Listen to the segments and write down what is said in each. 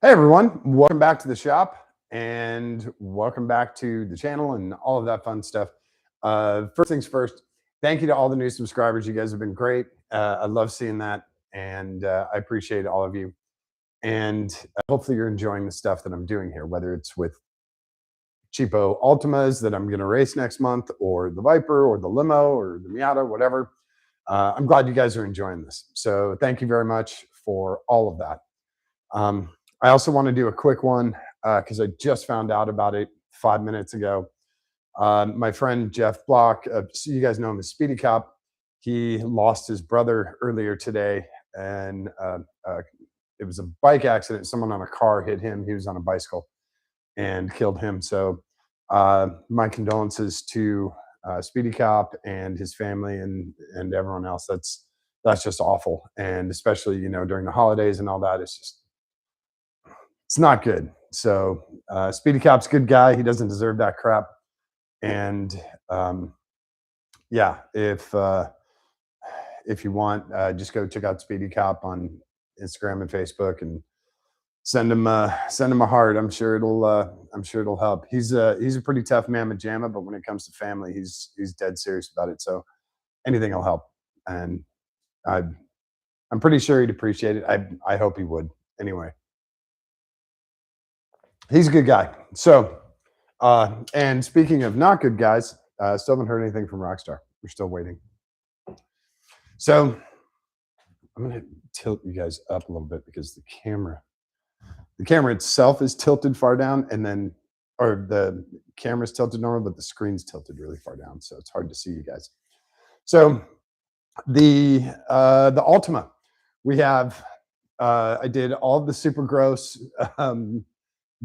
Hey everyone, welcome back to the shop and welcome back to the channel and all of that fun stuff. First things first, thank you to all the new subscribers. You guys have been great. I love seeing that and I appreciate all of you. And hopefully you're enjoying the stuff that I'm doing here, whether it's with cheapo Altimas that I'm going to race next month, or the Viper, or the Limo, or the Miata, whatever. I'm glad you guys are enjoying this. So thank you very much for all of that. I also want to do a quick one because I just found out about it 5 minutes ago. My friend Jeff Block, so you guys know him as Speedy Cop. He lost his brother earlier today, and it was a bike accident. Someone on a car hit him. He was on a bicycle and killed him. So my condolences to Speedy Cop and his family and everyone else. That's just awful, and especially during the holidays and all that. It's not good. So Speedy Cop's a good guy. He doesn't deserve that crap. And yeah, if you want, just go check out Speedy Cop on Instagram and Facebook and send him a heart. I'm sure it'll help. He's a pretty tough mamma jamma, but when it comes to family, he's dead serious about it. So anything will help. And I'm pretty sure he'd appreciate it. I hope he would. Anyway. He's a good guy. So, and speaking of not good guys, still haven't heard anything from Rockstar. We're still waiting. So I'm going to tilt you guys up a little bit because the camera itself is tilted far down, or the camera's tilted normal, but the screen's tilted really far down. So it's hard to see you guys. So the Altima, we have, I did all of the super gross,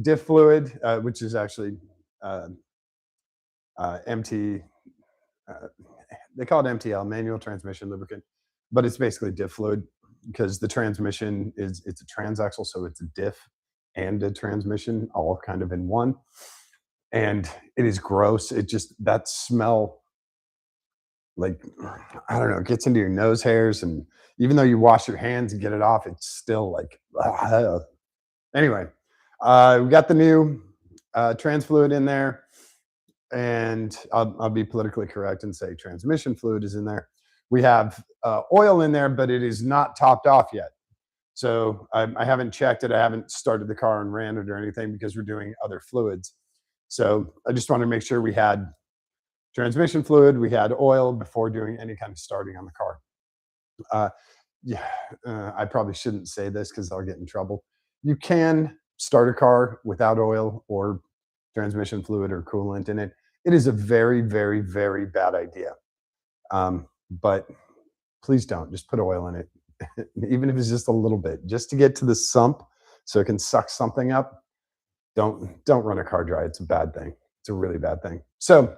diff fluid, which is actually MT. They call it MTL, manual transmission lubricant, but it's basically diff fluid because the transmission it's a transaxle, so it's a diff and a transmission all kind of in one, and it is gross. It just, that smell, like, I don't know, it gets into your nose hairs, and even though you wash your hands and get it off, it's still like, anyway. We got the new trans fluid in there, and I'll be politically correct and say transmission fluid is in there. We have oil in there, but it is not topped off yet. So I haven't checked it. I haven't started the car and ran it or anything because we're doing other fluids. So I just wanted to make sure we had transmission fluid, we had oil before doing any kind of starting on the car. I probably shouldn't say this because I'll get in trouble. You can start a car without oil or transmission fluid or coolant in it. It is a very, very, very bad idea. But please don't. Just put oil in it, even if it's just a little bit, just to get to the sump so it can suck something up. Don't run a car dry. It's a bad thing. It's a really bad thing. So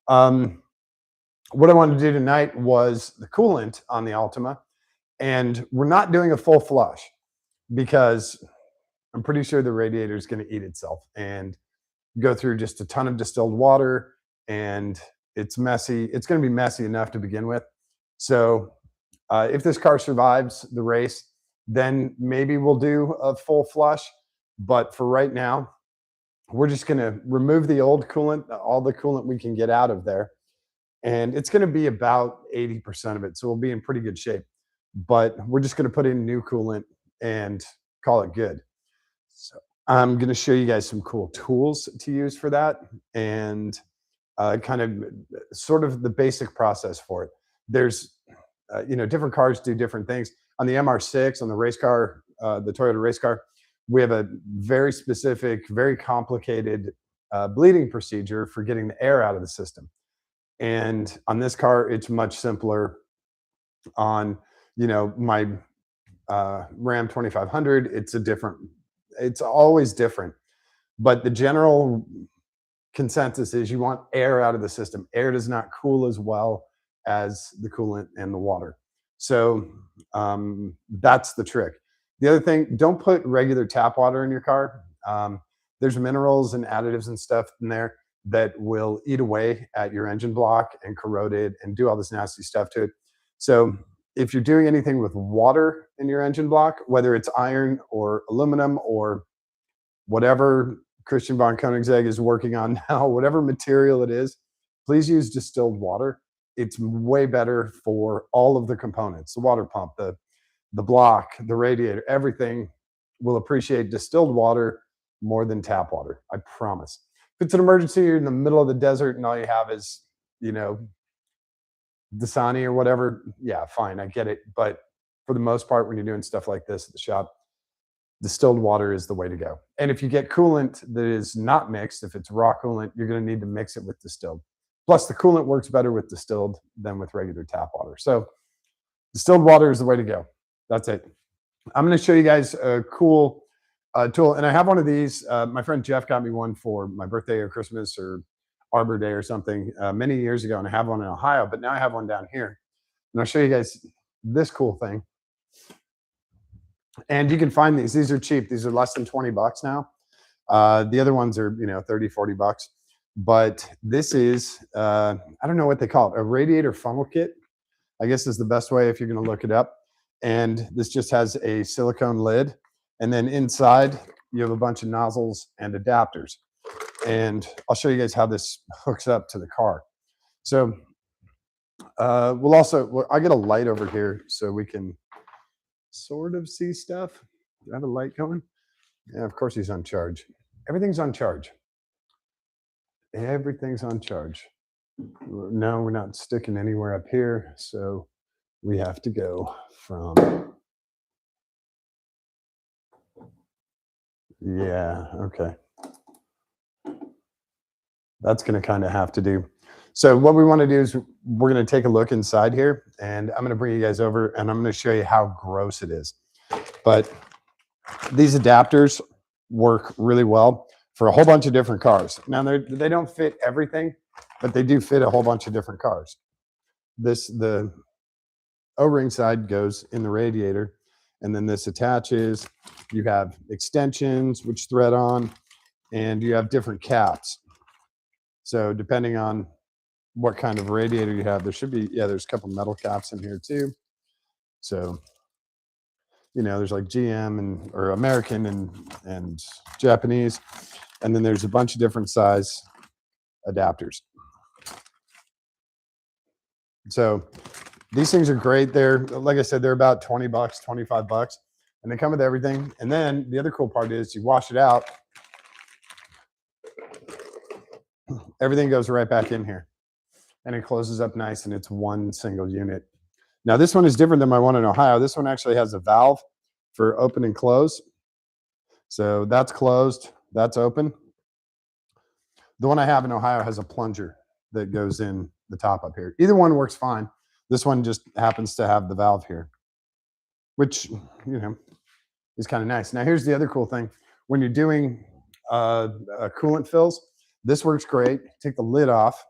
what I wanted to do tonight was the coolant on the Altima, and we're not doing a full flush because I'm pretty sure the radiator is going to eat itself and go through just a ton of distilled water, and it's messy. It's going to be messy enough to begin with. So if this car survives the race, then maybe we'll do a full flush. But for right now, we're just going to remove the old coolant, all the coolant we can get out of there. And it's going to be about 80% of it. So we'll be in pretty good shape. But we're just going to put in new coolant and call it good. So I'm going to show you guys some cool tools to use for that, and kind of sort of the basic process for it. There's, different cars do different things. On the MR6, on the race car, the Toyota race car, we have a very specific, very complicated bleeding procedure for getting the air out of the system. And on this car, it's much simpler. On, my Ram 2500, it's always different. But the general consensus is you want air out of the system. Air does not cool as well as the coolant and the water. So that's the trick. The other thing, don't put regular tap water in your car. There's minerals and additives and stuff in there that will eat away at your engine block and corrode it and do all this nasty stuff to it. So if you're doing anything with water in your engine block, whether it's iron or aluminum or whatever Christian von Koenigsegg is working on now, whatever material it is, please use distilled water. It's way better for all of the components, the water pump, the block, the radiator, everything will appreciate distilled water more than tap water. I promise. If it's an emergency, you're in the middle of the desert and all you have is, you know, Dasani or whatever, yeah, fine, I get it. But for the most part, when you're doing stuff like this at the shop, distilled water is the way to go. And if you get coolant that is not mixed, if it's raw coolant, you're going to need to mix it with distilled. Plus, the coolant works better with distilled than with regular tap water. So, distilled water is the way to go. That's it. I'm going to show you guys a cool tool. And I have one of these. My friend Jeff got me one for my birthday or Christmas or Arbor Day or something many years ago. And I have one in Ohio, but now I have one down here. And I'll show you guys this cool thing. And you can find these. These are cheap. These are less than 20 bucks now. The other ones are, 30, 40 bucks. But this is, I don't know what they call it, a radiator funnel kit, I guess is the best way if you're going to look it up. And this just has a silicone lid. And then inside, you have a bunch of nozzles and adapters. And I'll show you guys how this hooks up to the car. So I get a light over here so we can sort of see stuff. Do I have a light going? Yeah, of course he's on charge. Everything's on charge. Everything's on charge. No, we're not sticking anywhere up here. So we have to go from, yeah, okay. That's going to kind of have to do. So what we want to do is we're going to take a look inside here, and I'm going to bring you guys over and I'm going to show you how gross it is. But these adapters work really well for a whole bunch of different cars. Now they don't fit everything, but they do fit a whole bunch of different cars. The O-ring side goes in the radiator, and then this attaches. You have extensions which thread on, and you have different caps. So depending on what kind of radiator you have, there should be, there's a couple metal caps in here too. So, there's like GM or American and Japanese, and then there's a bunch of different size adapters. So these things are great. They're, like I said, they're about 20 bucks, 25 bucks, and they come with everything. And then the other cool part is you wash it out, everything goes right back in here, and it closes up nice, and it's one single unit. Now this one is different than my one in Ohio. This one actually has a valve for open and close. So that's closed, that's open. The one I have in Ohio has a plunger that goes in the top up here. Either one works fine. This one just happens to have the valve here, which, is kind of nice. Now here's the other cool thing. When you're doing coolant fills, this works great. Take the lid off,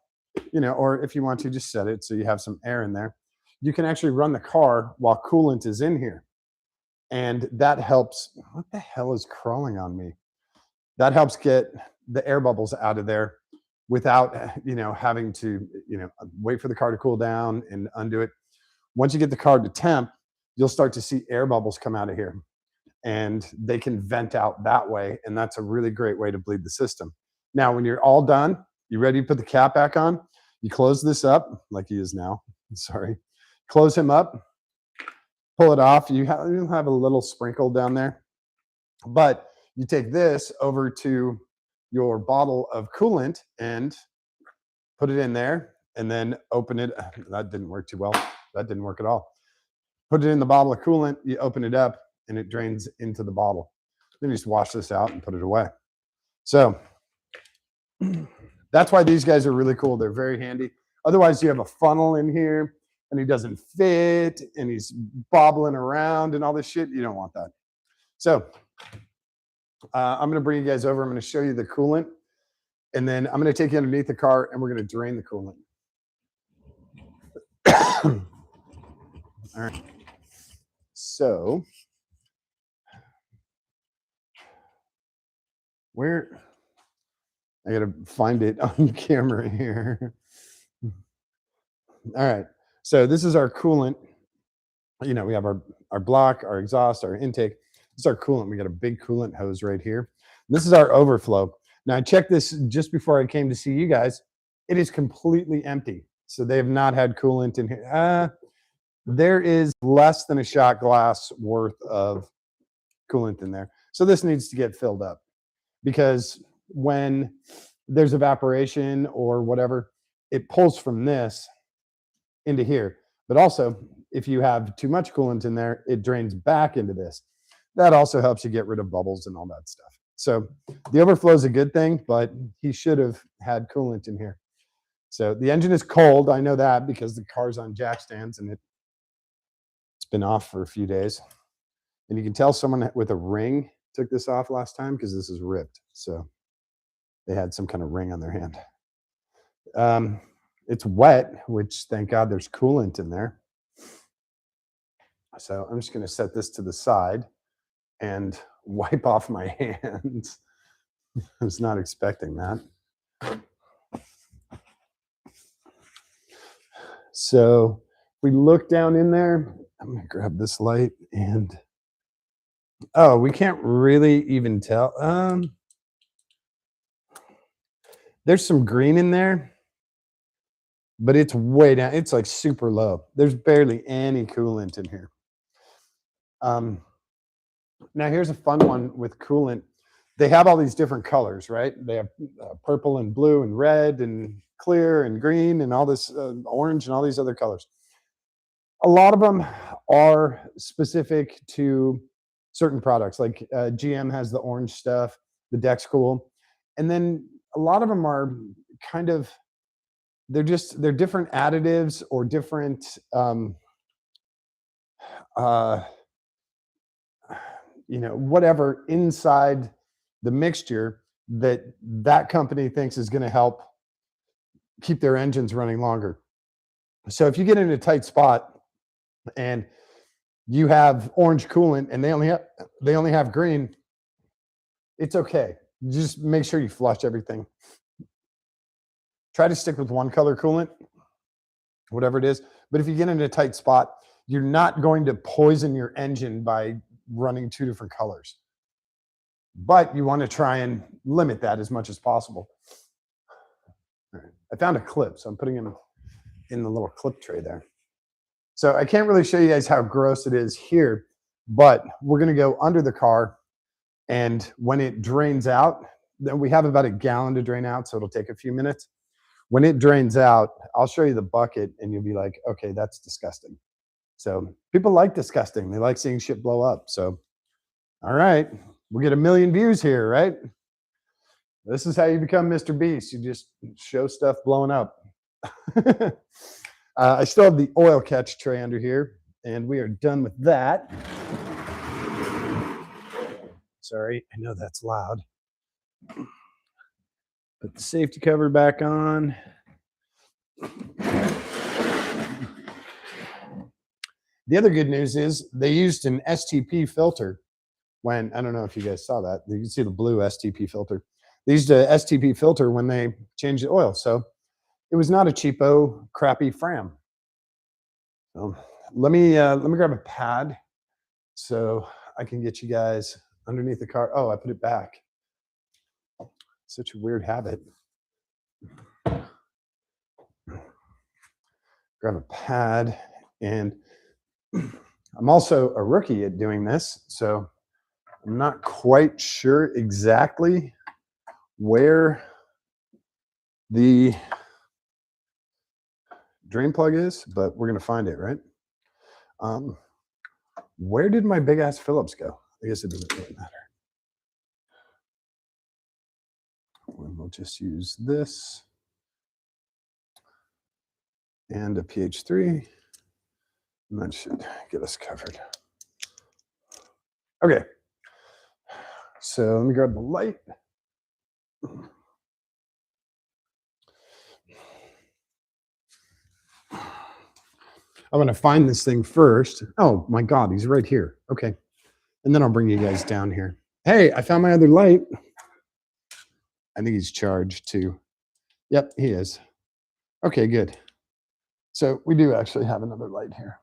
or if you want to, just set it so you have some air in there. You can actually run the car while coolant is in here. And that helps. What the hell is crawling on me? That helps get the air bubbles out of there without, having to, wait for the car to cool down and undo it. Once you get the car to temp, you'll start to see air bubbles come out of here, and they can vent out that way. And that's a really great way to bleed the system. Now, when you're all done, you ready to put the cap back on? You close this up like he is now. Sorry. Close him up, pull it off. You have a little sprinkle down there, but you take this over to your bottle of coolant and put it in there, and then open it. That didn't work too well. That didn't work at all. Put it in the bottle of coolant, you open it up, and it drains into the bottle. Then you just wash this out and put it away. So that's why these guys are really cool. They're very handy. Otherwise, you have a funnel in here, and he doesn't fit, and he's bobbling around and all this shit. You don't want that. So I'm going to bring you guys over. I'm going to show you the coolant, and then I'm going to take you underneath the car, and we're going to drain the coolant. All right. So where I got to find it on camera here. All right. So this is our coolant. We have our block, our exhaust, our intake. This is our coolant. We got a big coolant hose right here. This is our overflow. Now I checked this just before I came to see you guys. It is completely empty. So they have not had coolant in here. There is less than a shot glass worth of coolant in there. So this needs to get filled up because when there's evaporation or whatever, it pulls from this into here. But also, if you have too much coolant in there, it drains back into this. That also helps you get rid of bubbles and all that stuff. So the overflow is a good thing, but he should have had coolant in here. So the engine is cold. I know that because the car's on jack stands and it's been off for a few days. And you can tell someone with a ring took this off last time because this is ripped. So they had some kind of ring on their hand. It's wet, which thank God there's coolant in there. So I'm just going to set this to the side and wipe off my hands. I was not expecting that. So we look down in there. I'm going to grab this light and, oh, we can't really even tell. There's some green in there, but it's way down. It's like super low. There's barely any coolant in here. Now here's a fun one with coolant. They have all these different colors, right? They have purple and blue and red and clear and green and all this orange and all these other colors. A lot of them are specific to certain products, like GM has the orange stuff, the Deck's cool. And then a lot of them are kind of, they're different additives or different whatever inside the mixture that company thinks is going to help keep their engines running longer. So if you get in a tight spot and you have orange coolant and they only have green, it's okay. Just make sure you flush everything. Try to stick with one color coolant, whatever it is. But if you get in a tight spot, you're not going to poison your engine by running two different colors. But you want to try and limit that as much as possible. All right. I found a clip, so I'm putting him in the little clip tray there. So I can't really show you guys how gross it is here, but we're going to go under the car, and when it drains out, then we have about a gallon to drain out, so it'll take a few minutes. When it drains out, I'll show you the bucket, and you'll be like, okay, that's disgusting. So people like disgusting. They like seeing shit blow up. So, all right, we get 1 million views here, right? This is how you become Mr. Beast. You just show stuff blowing up. I still have the oil catch tray under here, and we are done with that. Sorry, I know that's loud. Put the safety cover back on. The other good news is they used an STP filter when, I don't know if you guys saw that. You can see the blue STP filter. They used a STP filter when they changed the oil. So it was not a cheapo, crappy Fram. So let me grab a pad so I can get you guys underneath the car. Oh, I put it back. Such a weird habit. Grab a pad, and I'm also a rookie at doing this, so I'm not quite sure exactly where the drain plug is, but we're going to find it, right? Where did my big ass Phillips go? I guess it doesn't really matter. We'll just use this and a PH3, and that should get us covered. Okay, so let me grab the light. I'm gonna find this thing first. Oh my God, he's right here. Okay, and then I'll bring you guys down here. Hey, I found my other light. I think he's charged too. Yep, he is. Okay, good. So we do actually have another light here.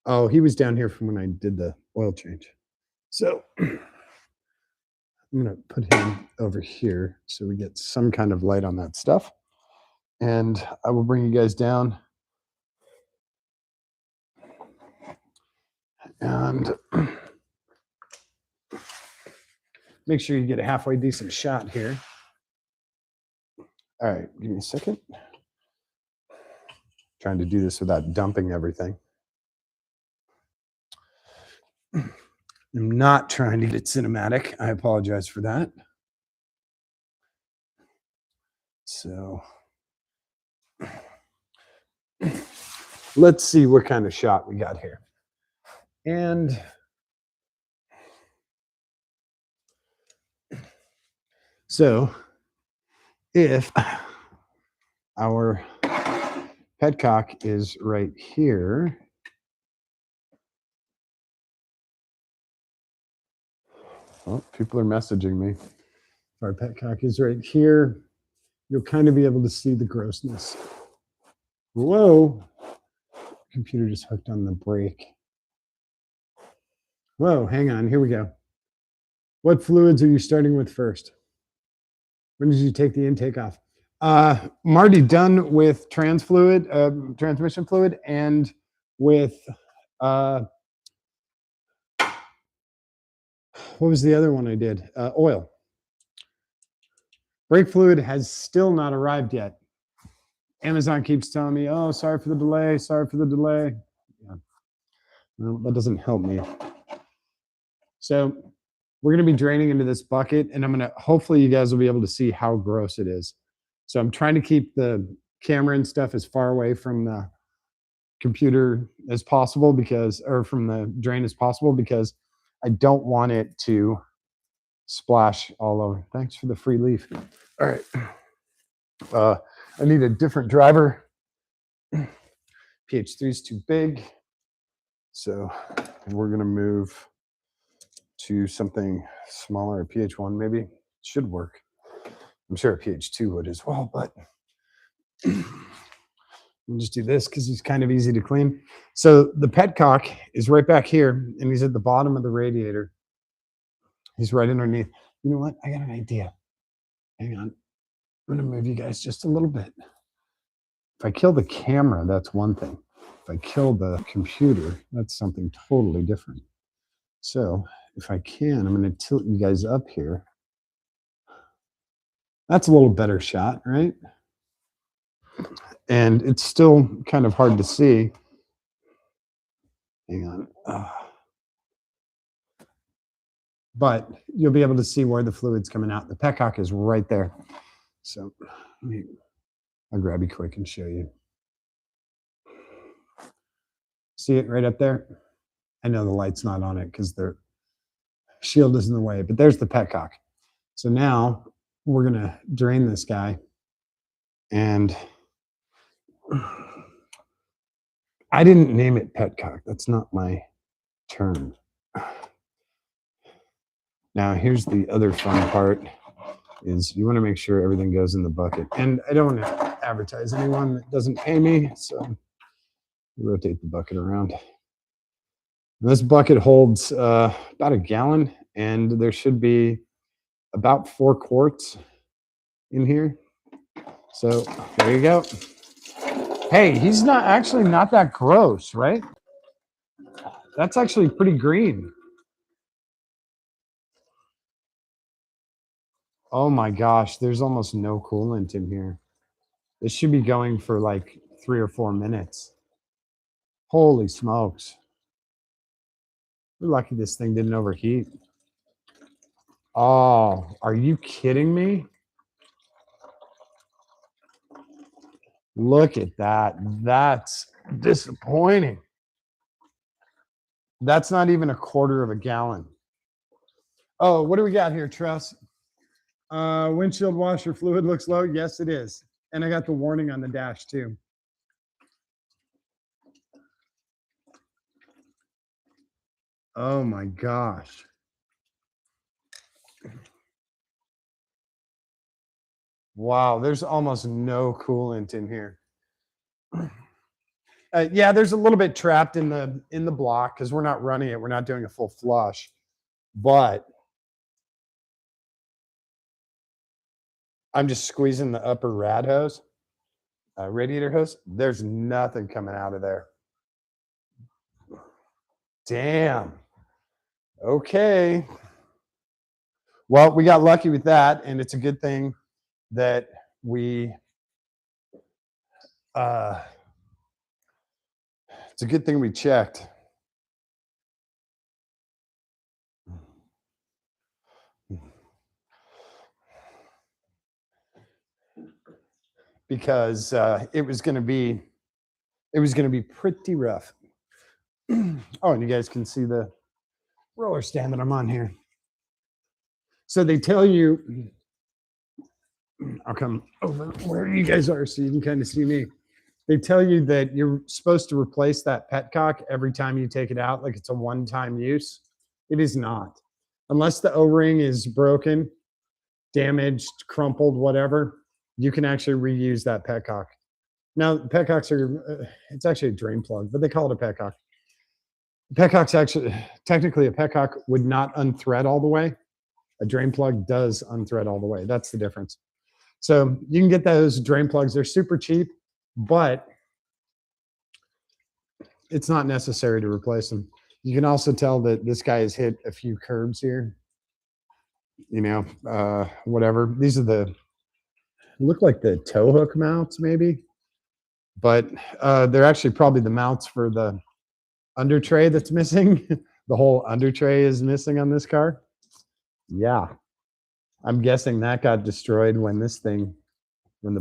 Oh, he was down here from when I did the oil change. So I'm going to put him over here so we get some kind of light on that stuff. And I will bring you guys down. And make sure you get a halfway decent shot here. All right, give me a second. Trying to do this without dumping everything. I'm not trying to get cinematic. I apologize for that. So let's see what kind of shot we got here. And so if our petcock is right here, oh, people are messaging me. If our petcock is right here, you'll kind of be able to see the grossness. Whoa, computer just hooked on the brake. Whoa, hang on, here we go. What fluids are you starting with first? When did you take the intake off? I'm already done with transmission fluid, and with what was the other one I did? Oil. Brake fluid has still not arrived yet. Amazon keeps telling me, oh, sorry for the delay, sorry for the delay. Yeah. Well, that doesn't help me. So we're going to be draining into this bucket, and hopefully you guys will be able to see how gross it is. So I'm trying to keep the camera and stuff as far away from the computer as possible or from the drain as possible, because I don't want it to splash all over. Thanks for the free leaf. All right. I need a different driver. PH3 is too big. So we're going to move to something smaller, a PH1 maybe. It should work. I'm sure a PH2 would as well, but we'll just do this because he's kind of easy to clean. So the petcock is right back here, and he's at the bottom of the radiator. He's right underneath. You know what? I got an idea. Hang on. I'm going to move you guys just a little bit. If I kill the camera, that's one thing. If I kill the computer, that's something totally different. So if I can, I'm going to tilt you guys up here. That's a little better shot, right? And it's still kind of hard to see. Hang on. But you'll be able to see where the fluid's coming out. The petcock is right there. So I'll grab you quick and show you. See it right up there? I know the light's not on it because their shield is in the way, but there's the petcock. So now we're going to drain this guy. And I didn't name it petcock. That's not my term. Now, here's the other fun part, is you want to make sure everything goes in the bucket. And I don't want to advertise anyone that doesn't pay me, so rotate the bucket around. And this bucket holds about a gallon, and there should be about 4 quarts in here. So there you go. Hey, he's not that gross, right? That's actually pretty green. Oh my gosh, there's almost no coolant in here. This should be going for like 3 or 4 minutes. Holy smokes. We're lucky this thing didn't overheat. Oh, are you kidding me? Look at that. That's disappointing. That's not even a quarter of a gallon. Oh, what do we got here, Truss? Windshield washer fluid looks low. Yes, it is. And I got the warning on the dash too. Oh my gosh. Wow, there's almost no coolant in here. Yeah, there's a little bit trapped in the block because we're not running it. We're not doing a full flush. but I'm just squeezing the upper rad hose, radiator hose. There's nothing coming out of there. Damn. Okay. Well, we got lucky with that, and it's a good thing that we uh it's a good thing we checked. Because it was going to be pretty rough. Oh, and you guys can see the roller stand that I'm on here. So they tell you, I'll come over where you guys are so you can kind of see me. They tell you that you're supposed to replace that petcock every time you take it out, like it's a one-time use. It is not. Unless the O-ring is broken, damaged, crumpled, whatever, you can actually reuse that petcock. Now, petcocks are, it's actually a drain plug, but they call it a petcock. Petcock's actually, technically a petcock would not unthread all the way. A drain plug does unthread all the way. That's the difference. So you can get those drain plugs. They're super cheap, but it's not necessary to replace them. You can also tell that this guy has hit a few curbs here. You know, whatever. These are the, look like the tow hook mounts maybe, but they're actually probably the mounts for the under tray that's missing. The whole under tray is missing on this car. Yeah. I'm guessing that got destroyed when the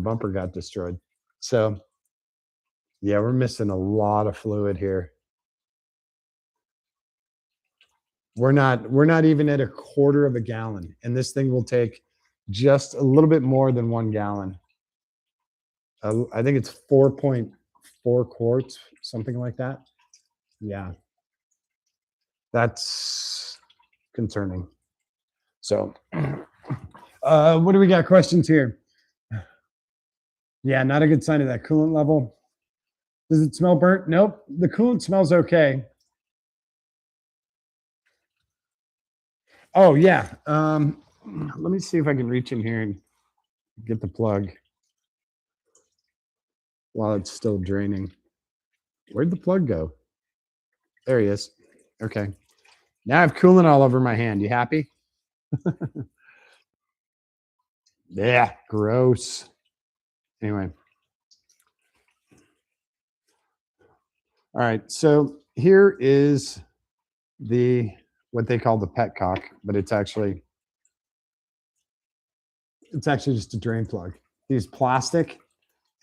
bumper got destroyed. So yeah, we're missing a lot of fluid here. We're not even at a quarter of a gallon, and this thing will take just a little bit more than 1 gallon. I think it's 4.4 quarts, something like that. Yeah. That's concerning. So, what do we got questions here? Yeah, not a good sign of that coolant level. Does it smell burnt? Nope. The coolant smells okay. Oh, yeah. Let me see if I can reach in here and get the plug while it's still draining. Where'd the plug go? There he is. Okay. Now I have coolant all over my hand. You happy? Yeah, gross. Anyway. All right. So here is what they call the petcock, but it's actually just a drain plug. He's plastic,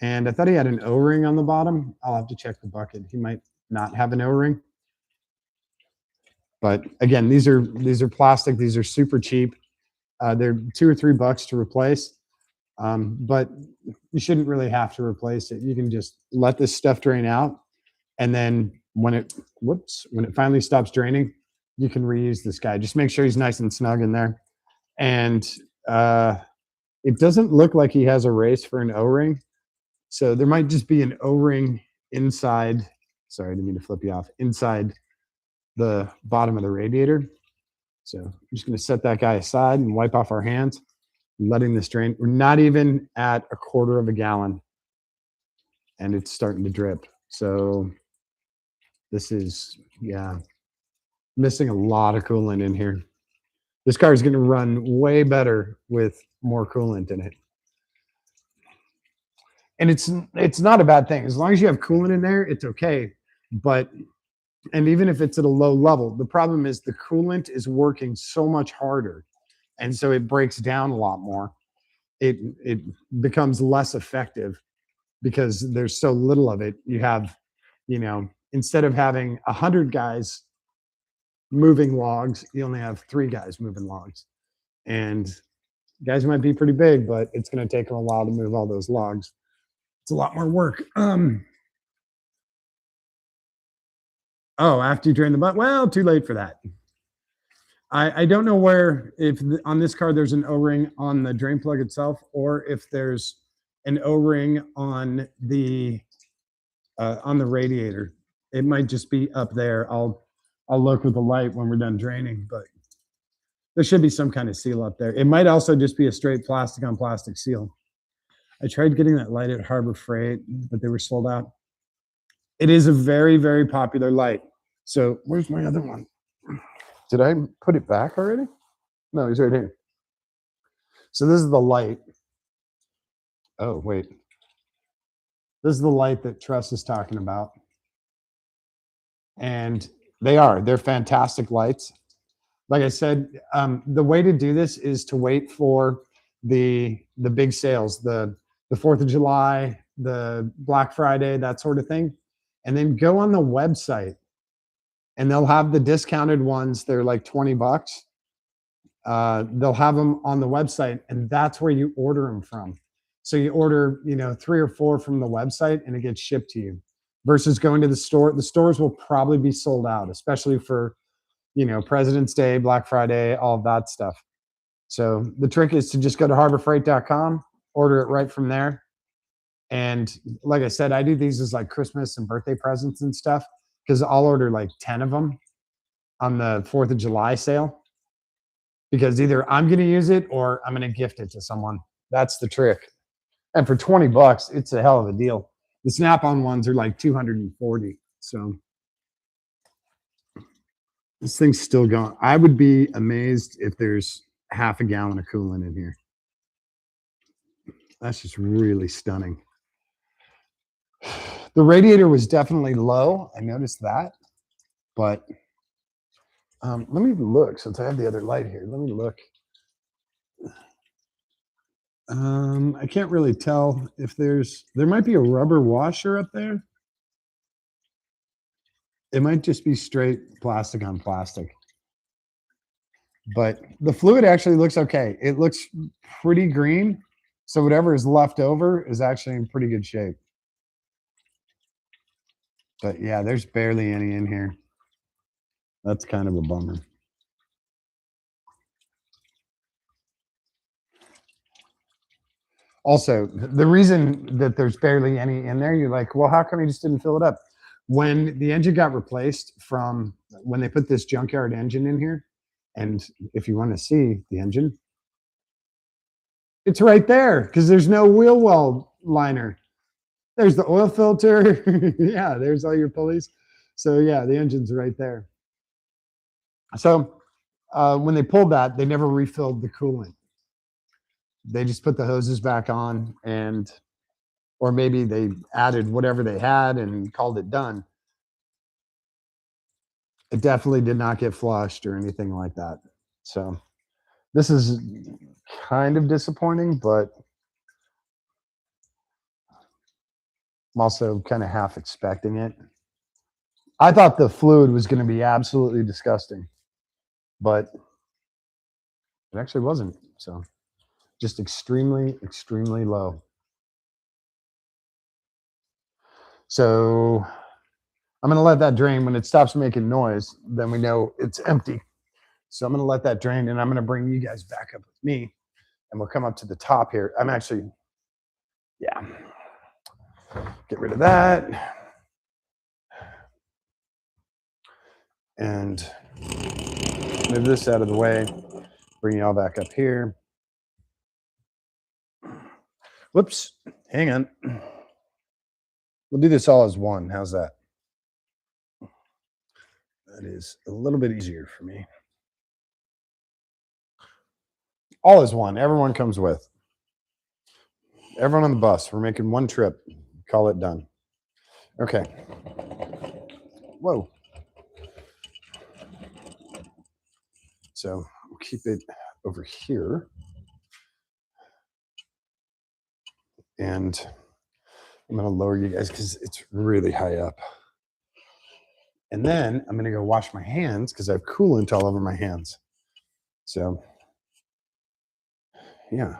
and I thought he had an O-ring on the bottom. I'll have to check the bucket. He might not have an O-ring. But again, these are plastic. These are super cheap. They're $2 or $3 to replace, but you shouldn't really have to replace it. You can just let this stuff drain out, and then when it finally stops draining, you can reuse this guy. Just make sure he's nice and snug in there. And it doesn't look like he has a race for an O-ring, so there might just be an O-ring inside. Sorry, I didn't mean to flip you off. Inside the bottom of the radiator. So I'm just going to set that guy aside and wipe off our hands, letting this drain. We're not even at a quarter of a gallon, and it's starting to drip. So this is, yeah, missing a lot of coolant in here. This car is going to run way better with more coolant in it. And it's not a bad thing. As long as you have coolant in there, it's okay. And even if it's at a low level, the problem is the coolant is working so much harder, and so it breaks down a lot more. It becomes less effective because there's so little of it. You have, instead of having 100 guys moving logs, you only have 3 guys moving logs, and guys might be pretty big, but it's going to take them a while to move all those logs. It's a lot more work. Oh, after you drain the butt? Well, too late for that. I don't know on this car there's an O-ring on the drain plug itself, or if there's an O-ring on the radiator. It might just be up there. I'll look with the light when we're done draining, but There should be some kind of seal up there. It might also just be a straight plastic on plastic seal. I tried getting that light at Harbor Freight, but they were sold out. It is a very, very popular light. So where's my other one? Did I put it back already? No, he's right here. So this is the light. Oh, wait. This is the light that Tress is talking about. And they're fantastic lights. Like I said, the way to do this is to wait for the big sales, the 4th of July, the Black Friday, that sort of thing. And then go on the website and they'll have the discounted ones. They're like 20 bucks. They'll have them on the website and that's where you order them from. So you order, 3 or 4 from the website and it gets shipped to you versus going to the store. The stores will probably be sold out, especially for, President's Day, Black Friday, all of that stuff. So the trick is to just go to harborfreight.com, order it right from there. And like I said, I do these as like Christmas and birthday presents and stuff because I'll order like 10 of them on the 4th of July sale because either I'm going to use it or I'm going to gift it to someone. That's the trick. And for 20 bucks, it's a hell of a deal. The Snap-on ones are like 240. So this thing's still going. I would be amazed if there's half a gallon of coolant in here. That's just really stunning. The radiator was definitely low. I noticed that. But let me look since I have the other light here. Let me look. I can't really tell if there might be a rubber washer up there. It might just be straight plastic on plastic. But the fluid actually looks okay. It looks pretty green. So whatever is left over is actually in pretty good shape. But yeah, there's barely any in here. That's kind of a bummer. Also, the reason that there's barely any in there, you're like, well, how come you just didn't fill it up? When the engine got replaced from when they put this junkyard engine in here, and if you want to see the engine, it's right there because there's no wheel well liner. There's the oil filter. Yeah, there's all your pulleys. So yeah, the engine's right there. So when they pulled that, they never refilled the coolant. They just put the hoses back on or maybe they added whatever they had and called it done. It definitely did not get flushed or anything like that. So this is kind of disappointing, but I'm also kind of half expecting it. I thought the fluid was going to be absolutely disgusting, but it actually wasn't. So just extremely, extremely low. So I'm going to let that drain. When it stops making noise, then we know it's empty. So I'm going to let that drain and I'm going to bring you guys back up with me and we'll come up to the top here. I'm actually, yeah, get rid of that. And move this out of the way, bring you all back up here. Whoops, hang on. We'll do this all as one. How's that? That is a little bit easier for me. All as one. Everyone comes with. Everyone on the bus. We're making one trip. Call it done. Okay. Whoa. So we'll keep it over here. And I'm going to lower you guys because it's really high up. And then I'm going to go wash my hands because I have coolant all over my hands. So, yeah.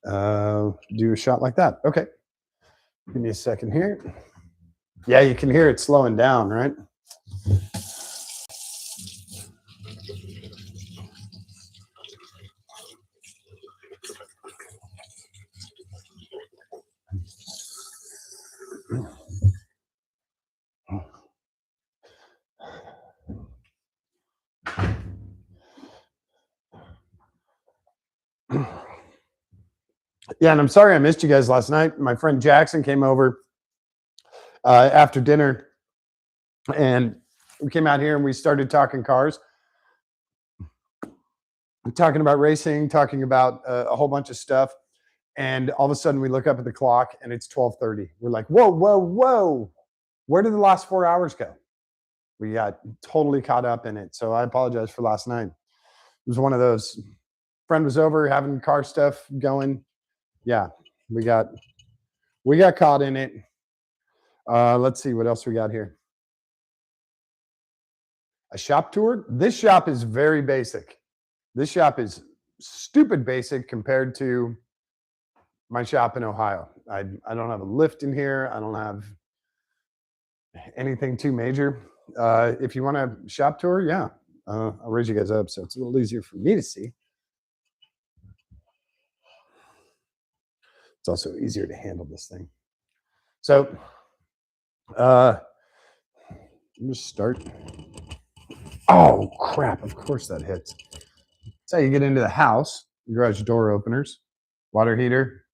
Do a shot like that. Okay. Give me a second here. Yeah, you can hear it slowing down, right? Yeah, and I'm sorry I missed you guys last night. My friend Jackson came over after dinner, and we came out here and we started talking cars, talking about racing, talking about a whole bunch of stuff. And all of a sudden, we look up at the clock and it's 12:30. We're like, "Whoa, whoa, whoa! Where did the last 4 hours go?" We got totally caught up in it. So I apologize for last night. It was one of those. Friend was over having car stuff going. Yeah, we got caught in it. Let's see what else we got here. A shop tour. This shop is very basic. This shop is stupid basic compared to my shop in Ohio. I don't have a lift in here. I don't have anything too major. If you want a shop tour, yeah, I'll raise you guys up so it's a little easier for me to see. It's also easier to handle this thing. So, let me start. Oh crap! Of course that hits. That's how you get into the house. Garage door openers, water heater,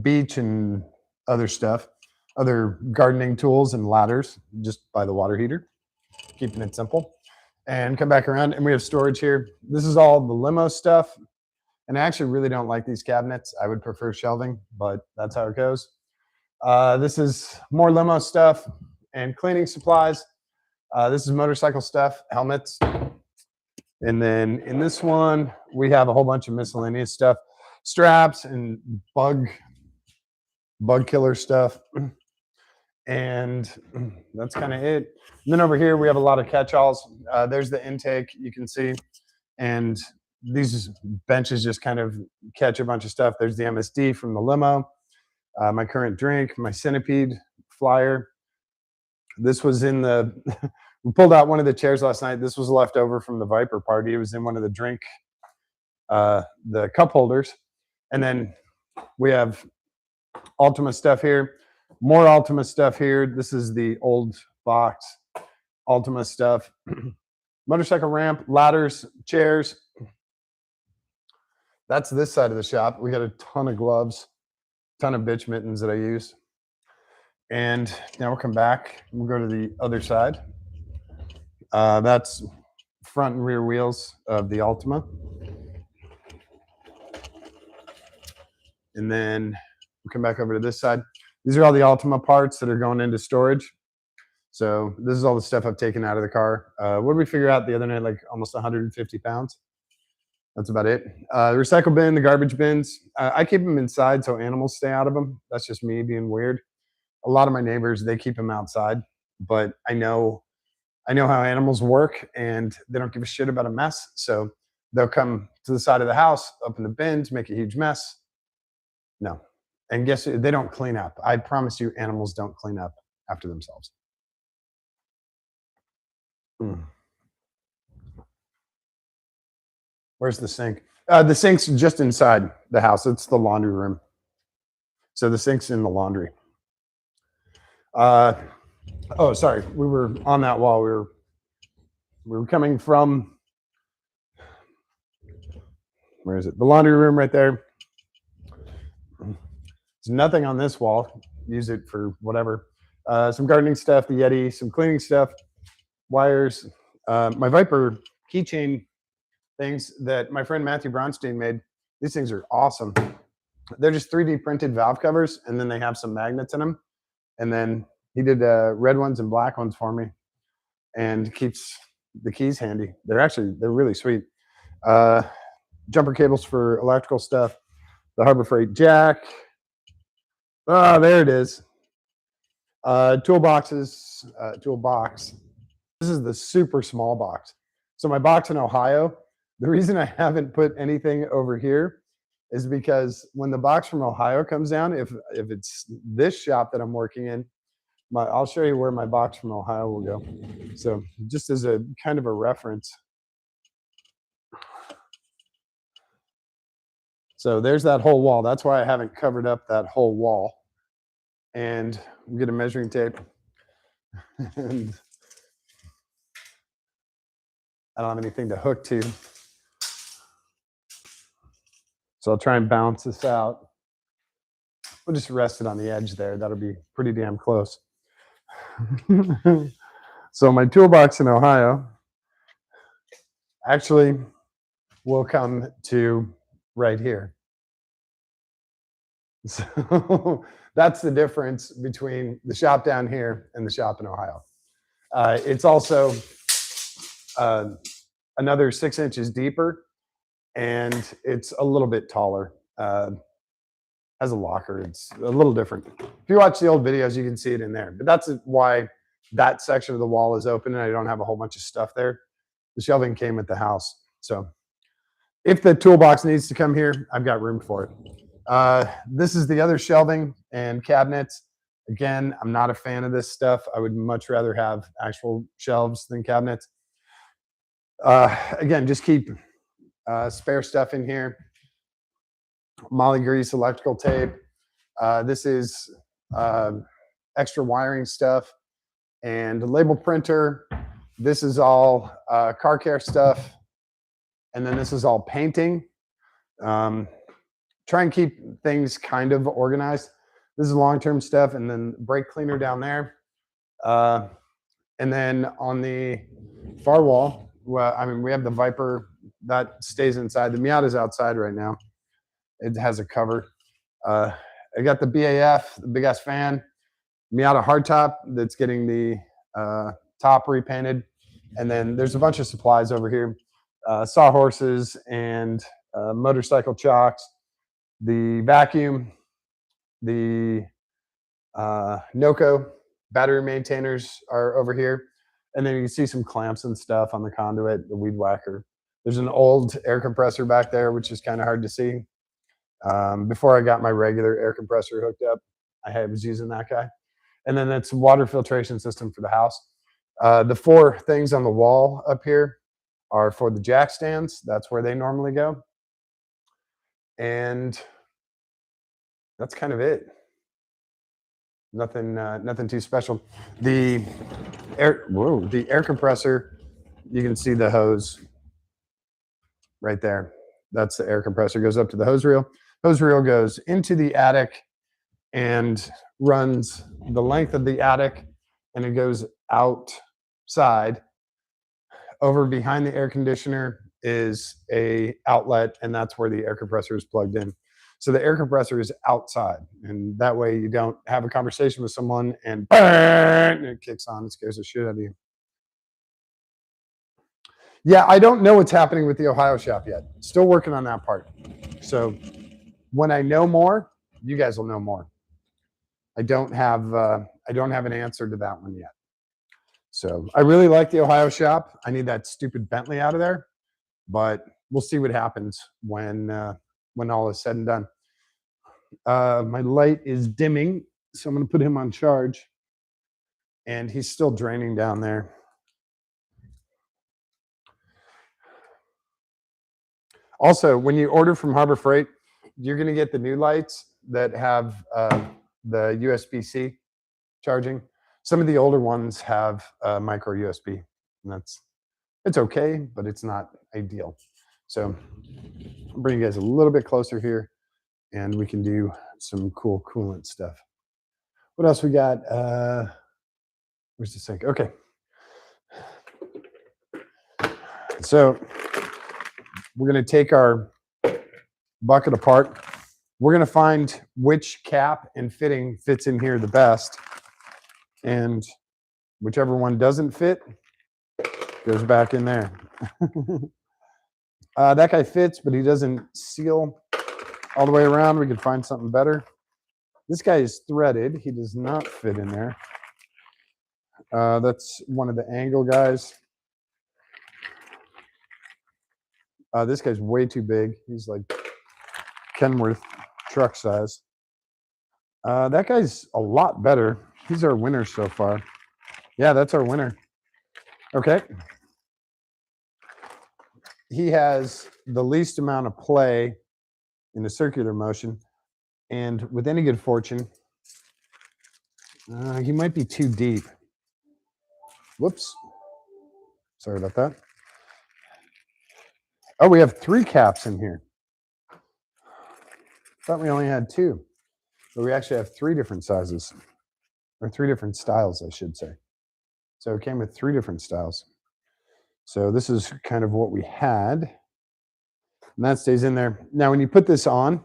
beach and other stuff, other gardening tools and ladders just by the water heater, keeping it simple. And come back around and we have storage here. This is all the limo stuff. And I actually really don't like these cabinets. I would prefer shelving, but that's how it goes. This is more limo stuff and cleaning supplies. This is motorcycle stuff, helmets. And then in this one, we have a whole bunch of miscellaneous stuff, straps and bug killer stuff. And that's kind of it. And then over here, we have a lot of catch-alls. There's the intake, you can see. And these benches just kind of catch a bunch of stuff. There's the MSD from the limo, my current drink, my Centipede flyer. This was in the, we pulled out one of the chairs last night. This was left over from the Viper party. It was in one of the drink, the cup holders. And then we have Altima stuff here, more Altima stuff here. This is the old box Altima stuff. Motorcycle ramp, ladders, chairs. That's this side of the shop. We got a ton of gloves, ton of bitch mittens that I use. And now we'll come back. We'll go to the other side. That's front and rear wheels of the Altima. And then we'll come back over to this side. These are all the Altima parts that are going into storage. So this is all the stuff I've taken out of the car. What did we figure out the other night? Like almost 150 pounds. That's about it. The recycle bin, the garbage bins. I keep them inside so animals stay out of them. That's just me being weird. A lot of my neighbors, they keep them outside. But I know how animals work and they don't give a shit about a mess. So they'll come to the side of the house, open the bins, make a huge mess. No. And guess what? They don't clean up. I promise you, animals don't clean up after themselves. Where's the sink? The sink's just inside the house. It's the laundry room. So the sink's in the laundry. Oh, sorry. We were on that wall. We were coming from, where is it? The laundry room right there. There's nothing on this wall. Use it for whatever. Some gardening stuff, the Yeti, some cleaning stuff, wires, my Viper keychain things that my friend Matthew Bronstein made. These things are awesome. They're just 3D printed valve covers, and then they have some magnets in them. And then he did red ones and black ones for me, and keeps the keys handy. They're really sweet. Jumper cables for electrical stuff. The Harbor Freight jack. Oh, there it is. Toolbox. This is the super small box. So my box in Ohio, the reason I haven't put anything over here is because when the box from Ohio comes down, if it's this shop that I'm working in, I'll show you where my box from Ohio will go. So just as a kind of a reference. So there's that whole wall. That's why I haven't covered up that whole wall. And get a measuring tape. And I don't have anything to hook to. So I'll try and balance this out. We'll just rest it on the edge there. That'll be pretty damn close. So my toolbox in Ohio actually will come to right here. So that's the difference between the shop down here and the shop in Ohio. It's also another 6 inches deeper, and it's a little bit taller. Has a locker. It's a little different. If you watch the old videos, you can see it in there. But that's why that section of the wall is open, and I don't have a whole bunch of stuff there. The shelving came with the house. So if the toolbox needs to come here, I've got room for it. This is the other shelving and cabinets. Again, I'm not a fan of this stuff. I would much rather have actual shelves than cabinets. Again, just keep spare stuff in here. Molly grease, electrical tape. This is extra wiring stuff and a label printer. This is all car care stuff. And then this is all painting. Try and keep things kind of organized. This is long-term stuff, and then brake cleaner down there. And then on the far wall, well, I mean, we have the Viper that stays inside. The Miata's outside right now. It has a cover. I got the BAF, the big ass fan, Miata hardtop that's getting the top repainted. And then there's a bunch of supplies over here. Sawhorses and motorcycle chocks, the vacuum, the Noco battery maintainers are over here. And then you can see some clamps and stuff on the conduit, the weed whacker. There's an old air compressor back there, which is kind of hard to see. Before I got my regular air compressor hooked up, I was using that guy. And then it's a water filtration system for the house. The 4 things on the wall up here are for the jack stands. That's where they normally go. And that's kind of it. Nothing too special. The air compressor, you can see the hose right there. That's the air compressor. Goes up to the hose reel. Hose reel goes into the attic and runs the length of the attic, and it goes outside. Over behind the air conditioner is a outlet, and that's where the air compressor is plugged in. So the air compressor is outside, and that way you don't have a conversation with someone and it kicks on and scares the shit out of you. Yeah, I don't know what's happening with the Ohio shop yet. Still working on that part. So when I know more, you guys will know more. I don't have an answer to that one yet. So I really like the Ohio shop. I need that stupid Bentley out of there, but we'll see what happens when all is said and done. My light is dimming, so I'm going to put him on charge, and he's still draining down there. Also, when you order from Harbor Freight, you're going to get the new lights that have the USB-C charging. Some of the older ones have micro USB, and it's okay, but it's not ideal. So I'll bring you guys a little bit closer here, and we can do some cool coolant stuff. What else we got? Where's the sink? Okay. So we're going to take our bucket apart. We're going to find which cap and fitting fits in here the best. And whichever one doesn't fit goes back in there. That guy fits, but he doesn't seal all the way around. We could find something better. This guy is threaded. He does not fit in there. That's one of the angle guys. This guy's way too big. He's like Kenworth truck size. That guy's a lot better. He's our winner so far. Yeah, that's our winner. Okay. He has the least amount of play in the circular motion, and with any good fortune, he might be too deep. Whoops. Sorry about that. Oh, we have 3 caps in here. thought we only had 2, but we actually have 3 different sizes, or 3 different styles, I should say. So it came with 3 different styles. So this is kind of what we had, and that stays in there. Now, when you put this on,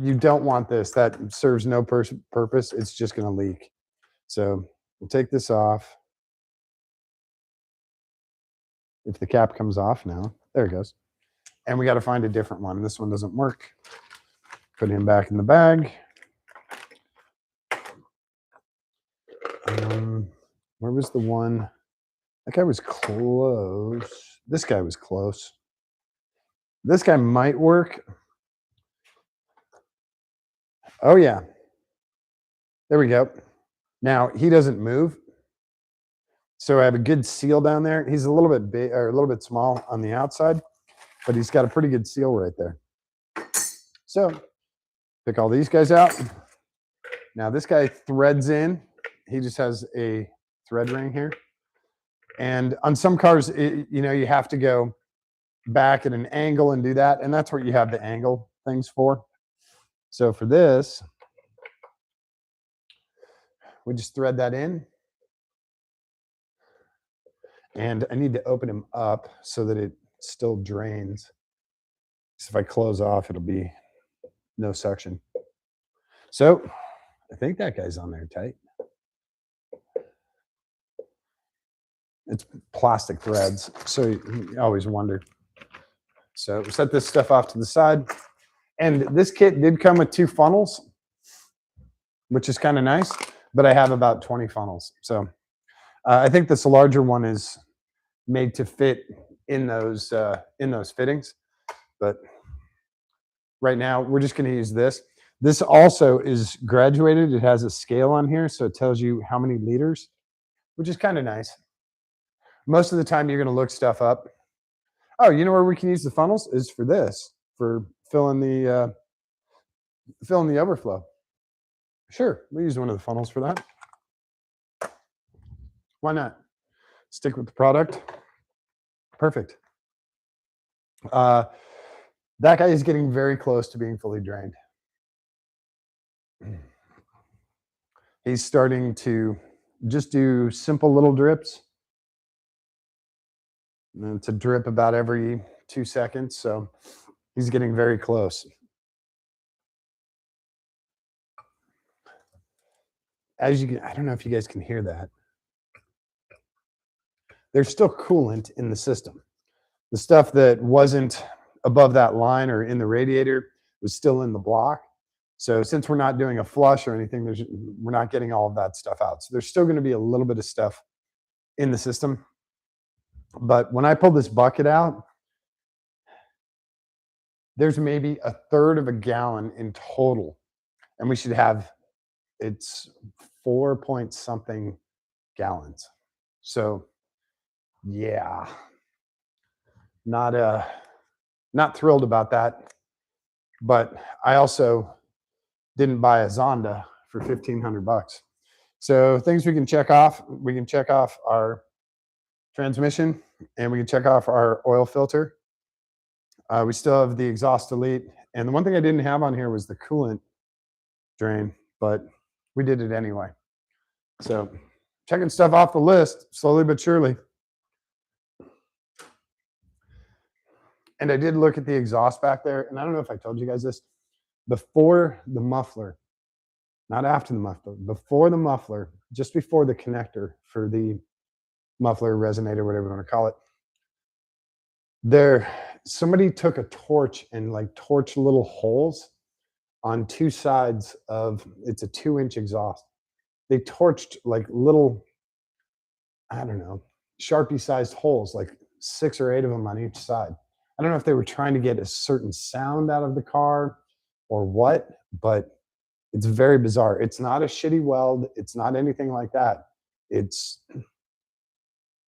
you don't want this. That serves no purpose. It's just going to leak. So we'll take this off. If the cap comes off now, there it goes. And we got to find a different one. This one doesn't work. Put him back in the bag. Where was the one? That guy was close. This guy was close. This guy might work. Oh, yeah. There we go. Now, he doesn't move. So I have a good seal down there. He's a little bit big, or a little bit small on the outside, but he's got a pretty good seal right there. So pick all these guys out. Now this guy threads in. He just has a thread ring here. And on some cars, you have to go back at an angle and do that. And that's what you have the angle things for. So for this, we just thread that in. And I need to open him up so that it still drains. So if I close off, it'll be no suction. So I think that guy's on there tight. It's plastic threads, so you always wonder. So we set this stuff off to the side. And this kit did come with 2 funnels, which is kind of nice, but I have about 20 funnels. So I think this larger one is made to fit in those fittings, but right now we're just going to use this. This also is graduated. It has a scale on here, so it tells you how many liters, which is kind of nice. Most of the time you're going to look stuff up. Oh, you know where we can use the funnels is for this, for filling the overflow. Sure, we'll use one of the funnels for that. Why not? Stick with the product. Perfect. That guy is getting very close to being fully drained. He's starting to just do simple little drips. And it's a drip about every 2 seconds, so he's getting very close. As you can, I don't know if you guys can hear that. There's still coolant in the system. The stuff that wasn't above that line or in the radiator was still in the block. So since we're not doing a flush or anything, we're not getting all of that stuff out. So there's still going to be a little bit of stuff in the system. But when I pull this bucket out, there's maybe 1/3 of a gallon in total. And we should have, it's 4 point something gallons. So yeah, not thrilled about that. But I also didn't buy a Zonda for $1,500. So things we can check off. We can check off our transmission, and we can check off our oil filter. We still have the exhaust delete. And the one thing I didn't have on here was the coolant drain, but we did it anyway. So checking stuff off the list, slowly but surely. And I did look at the exhaust back there, and I don't know if I told you guys this, before the muffler, not after the muffler, before the muffler, just before the connector for the muffler, resonator, whatever you want to call it, somebody took a torch and like torched little holes on 2 sides of, it's a 2-inch exhaust. They torched like little, I don't know, Sharpie sized holes, like 6 or 8 of them on each side. I don't know if they were trying to get a certain sound out of the car or what, but it's very bizarre. It's not a shitty weld. It's not anything like that. It's,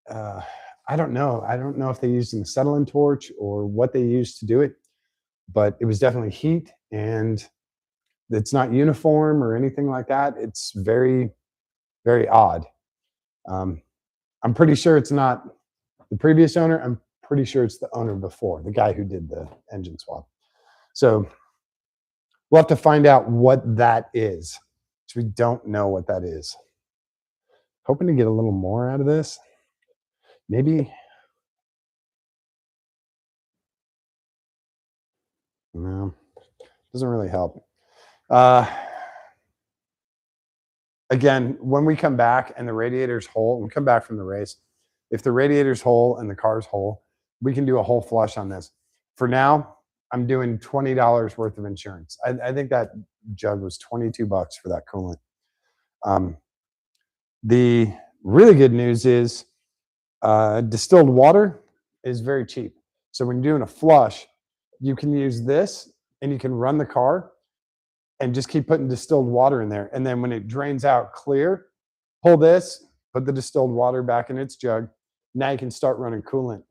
I don't know. I don't know if they used an acetylene torch or what they used to do it, but it was definitely heat, and it's not uniform or anything like that. It's very, very odd. I'm pretty sure it's not the previous owner. I'm pretty sure it's the owner before, the guy who did the engine swap. So We'll have to find out what that is. So we don't know what that is. Hoping to get a little more out of this. Maybe. No, doesn't really help. Again, when we come back and the radiator's whole, when we come back from the race, if the radiator's whole and the car's whole, we can do a whole flush on this. For now, I'm doing $20 worth of insurance. I think that jug was $22 for that coolant. The really good news is distilled water is very cheap. So when you're doing a flush, you can use this and you can run the car and just keep putting distilled water in there. And then when it drains out clear, pull this, put the distilled water back in its jug. Now you can start running coolant.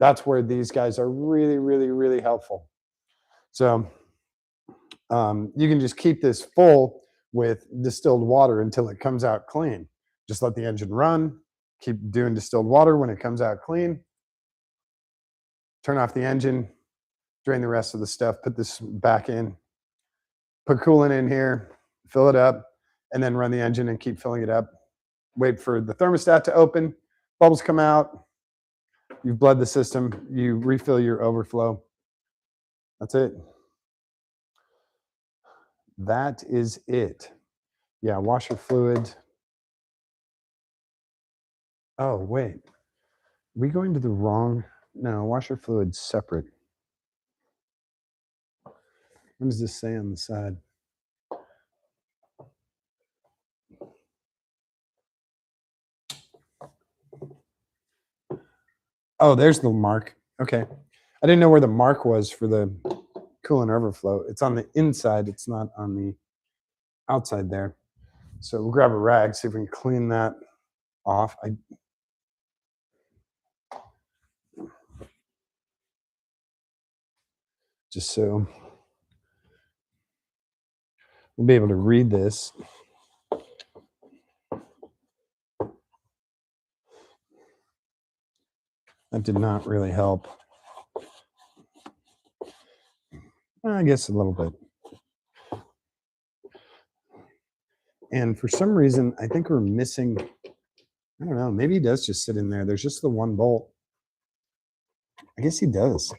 That's where these guys are really, really, really helpful. So you can just keep this full with distilled water until it comes out clean. Just let the engine run, keep doing distilled water. When it comes out clean, turn off the engine, drain the rest of the stuff, put this back in, put coolant in here, fill it up, and then run the engine and keep filling it up. Wait for the thermostat to open, bubbles come out, you've bled the system, you refill your overflow. That's it. That is it. Yeah, washer fluid. Oh, wait. Are we going to the wrong? No, washer fluid separate. What does this say on the side? Oh, there's the mark. Okay. I didn't know where the mark was for the coolant overflow. It's on the inside. It's not on the outside there. So we'll grab a rag, see if we can clean that off. Just so we'll be able to read this. That did not really help. I guess a little bit. And for some reason, I think we're missing, I don't know, maybe he does just sit in there. There's just the one bolt. I guess he does.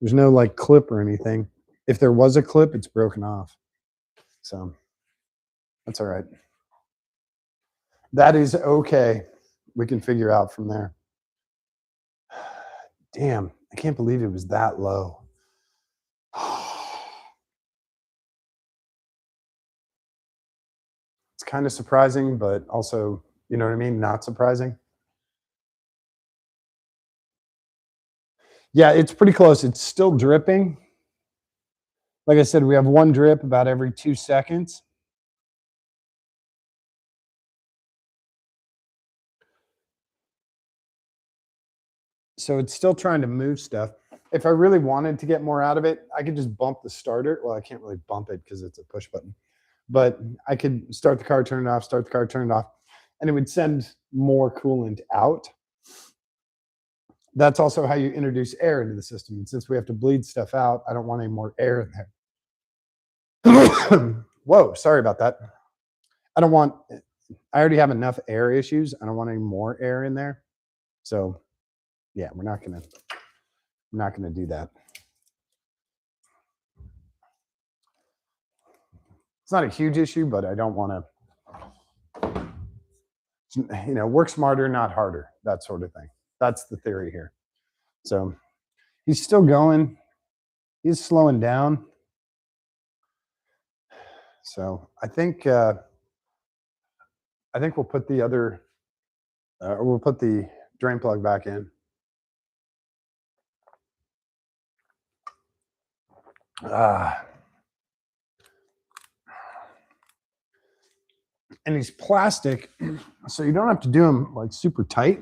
There's no like clip or anything. If there was a clip, it's broken off. So that's all right. That is okay. We can figure out from there. Damn, I can't believe it was that low. It's kind of surprising, but also, you know what I mean? Not surprising. Yeah, it's pretty close. It's still dripping. Like I said, we have one drip about every 2 seconds. So it's still trying to move stuff. If I really wanted to get more out of it, I could just bump the starter. Well, I can't really bump it because it's a push button. But I could start the car, turn it off, start the car, turn it off, and it would send more coolant out. That's also how you introduce air into the system. And since we have to bleed stuff out, I don't want any more air in there. Whoa, sorry about that. I already have enough air issues. I don't want any more air in there. So yeah, we're not gonna do that. It's not a huge issue, but I don't want to, work smarter, not harder, that sort of thing. That's the theory here. So he's still going. He's slowing down. So I think we'll put the other, we'll put the drain plug back in. And he's plastic, so you don't have to do them like super tight.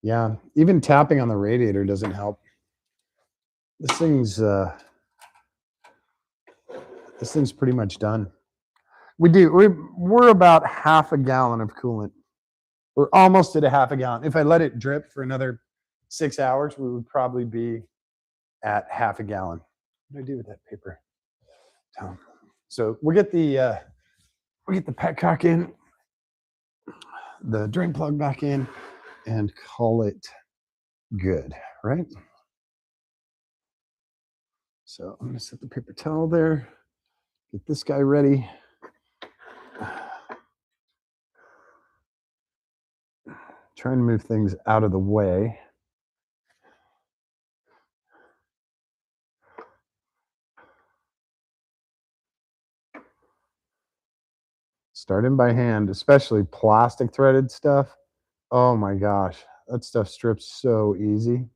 Yeah, even tapping on the radiator doesn't help. This thing's pretty much done. We're about half a gallon of coolant. We're almost at a half a gallon. If I let it drip for another 6 hours, we would probably be at half a gallon. What do I do with that paper? Tom. So we'll get the petcock in, the drain plug back in, and call it good, right? So I'm going to set the paper towel there, get this guy ready. Trying to move things out of the way. Starting by hand, especially plastic threaded stuff. Oh my gosh, that stuff strips so easy.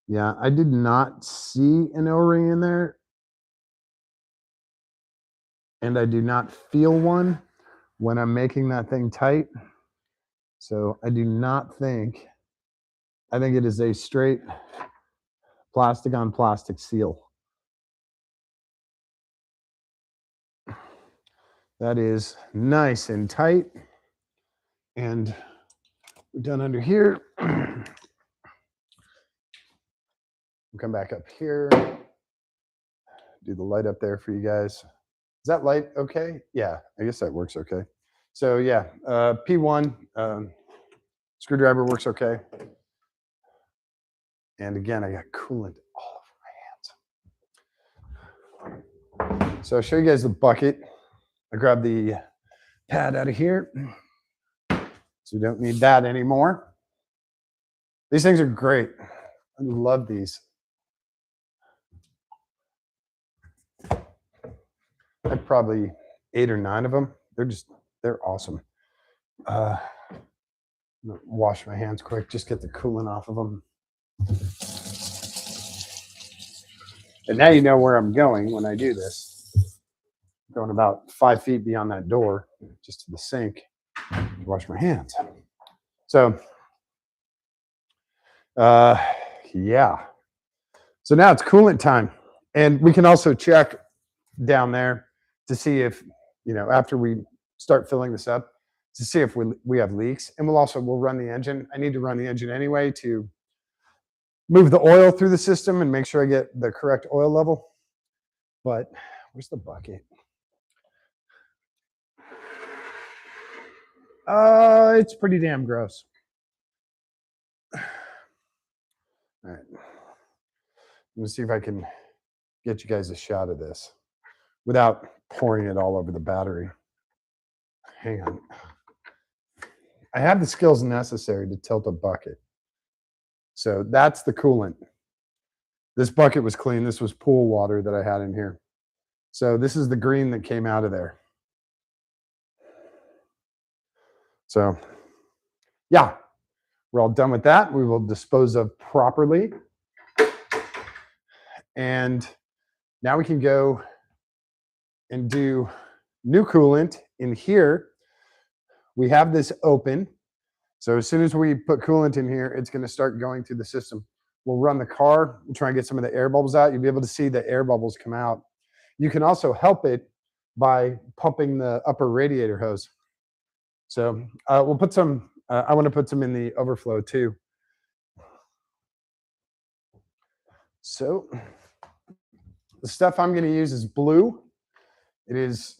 Yeah, I did not see an O-ring in there, and I do not feel one when I'm making that thing tight. So I do not think, I think it is a straight plastic on plastic seal. That is nice and tight. And we're done under here. We'll come back up here. Do the light up there for you guys. Is that light okay? Yeah, I guess that works okay. So yeah, P1 screwdriver works okay. And again, I got coolant all over my hands. So I'll show you guys the bucket. I grabbed the pad out of here. So we don't need that anymore. These things are great. I love these. I have probably 8 or 9 of them. They're awesome. Wash my hands quick, just get the coolant off of them. And now you know where I'm going when I do this. I'm going about 5 feet beyond that door, just to the sink, to wash my hands. So, yeah. So now it's coolant time. And we can also check down there to see if, after we start filling this up, to see if we have leaks. And we'll run the engine. I need to run the engine anyway to move the oil through the system and make sure I get the correct oil level. But where's the bucket? It's pretty damn gross. All right. Let me see if I can get you guys a shot of this without pouring it all over the battery. Hang on. I have the skills necessary to tilt a bucket. So that's the coolant. This bucket was clean. This was pool water that I had in here. So this is the green that came out of there. So yeah, we're all done with that. We will dispose of properly. And now we can go and do new coolant in here. We have this open. So as soon as we put coolant in here, it's going to start going through the system. We'll run the car and try and get some of the air bubbles out. You'll be able to see the air bubbles come out. You can also help it by pumping the upper radiator hose. So we'll put some, I want to put some in the overflow too. So the stuff I'm going to use is blue. It is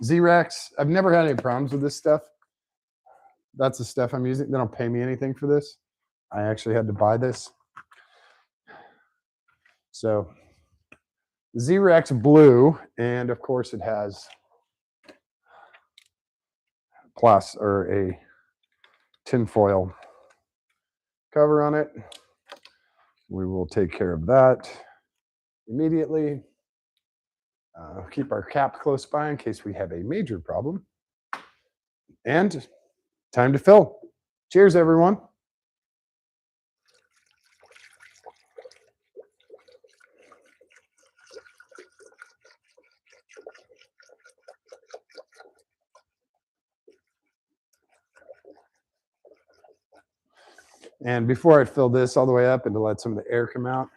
Z-Rex. I've never had any problems with this stuff. That's the stuff I'm using. They don't pay me anything for this. I actually had to buy this. So Z-Rex blue, and of course it has a tinfoil cover on it. We will take care of that immediately. Keep our cap close by in case we have a major problem. And time to fill. Cheers, everyone. And before I fill this all the way up and to let some of the air come out,